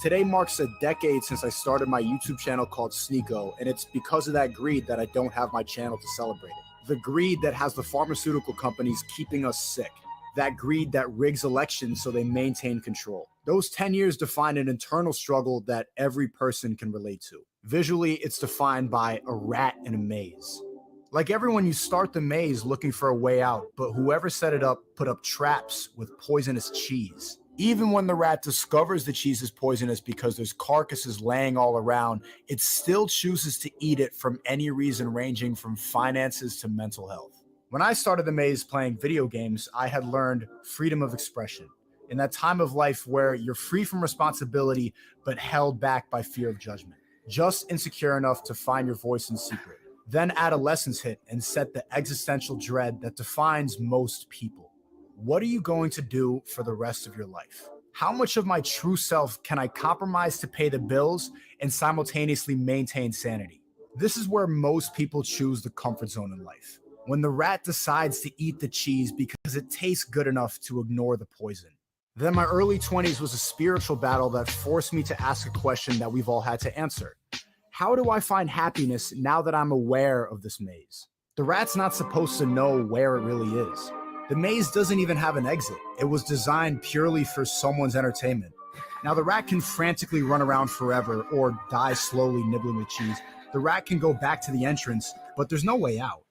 [SPEAKER 1] Today marks a decade since I started my YouTube channel called SNEAKO, and it's because of that greed that I don't have my channel to celebrate it. The greed that has the pharmaceutical companies keeping us sick. That greed that rigs elections so they maintain control. Those 10 years define an internal struggle that every person can relate to. Visually, it's defined by a rat in a maze. Like everyone, you start the maze looking for a way out, but whoever set it up put up traps with poisonous cheese. Even when the rat discovers the cheese is poisonous because there's carcasses laying all around, it still chooses to eat it from any reason ranging from finances to mental health. When I started the maze playing video games, I had learned freedom of expression. In that time of life where you're free from responsibility, but held back by fear of judgment. Just insecure enough to find your voice in secret. Then adolescence hit and set the existential dread that defines most people. What are you going to do for the rest of your life? How much of my true self can I compromise to pay the bills and simultaneously maintain sanity? This is where most people choose the comfort zone in life. When the rat decides to eat the cheese because it tastes good enough to ignore the poison. Then my early 20s was a spiritual battle that forced me to ask a question that we've all had to answer. How do I find happiness now that I'm aware of this maze? The rat's not supposed to know where it really is. The maze doesn't even have an exit. It was designed purely for someone's entertainment. Now, the rat can frantically run around forever or die slowly nibbling the cheese. The rat can go back to the entrance, but there's no way out.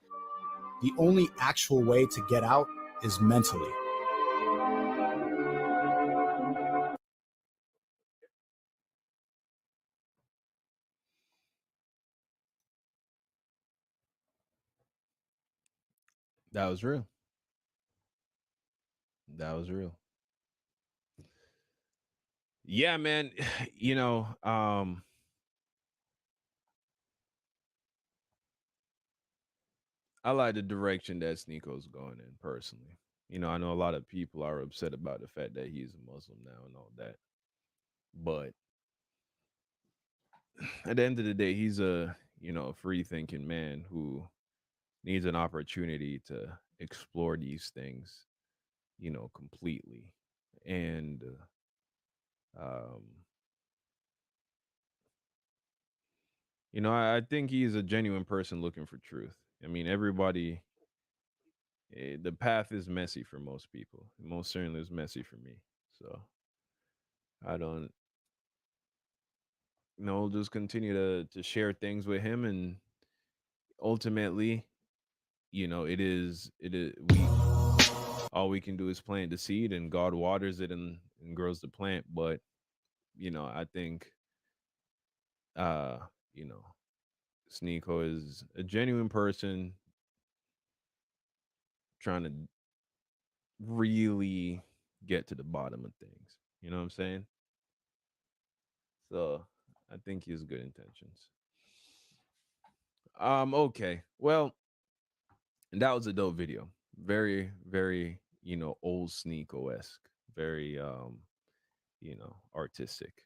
[SPEAKER 1] The only actual way to get out is mentally.
[SPEAKER 2] That was real. That was real. Yeah, man. You know, I like the direction that SNEAKO's going in personally. You know, I know a lot of people are upset about the fact that he's a Muslim now and all that. But at the end of the day, he's a, you know, free thinking man who needs an opportunity to explore these things, you know, completely. And um you know, I think he's a genuine person looking for truth. I mean, everybody, the path is messy for most people. It most certainly is messy for me. So I don't, you know, just continue to share things with him, and ultimately, you know, it is we all we can do is plant the seed, and God waters it and grows the plant. But you know, I think, uh, you know, Sneeko is a genuine person trying to really get to the bottom of things. You know what I'm saying? So I think he has good intentions. Okay. Well, that was a dope video. Very, very, you know, old Sneeko esque. Very you know, artistic.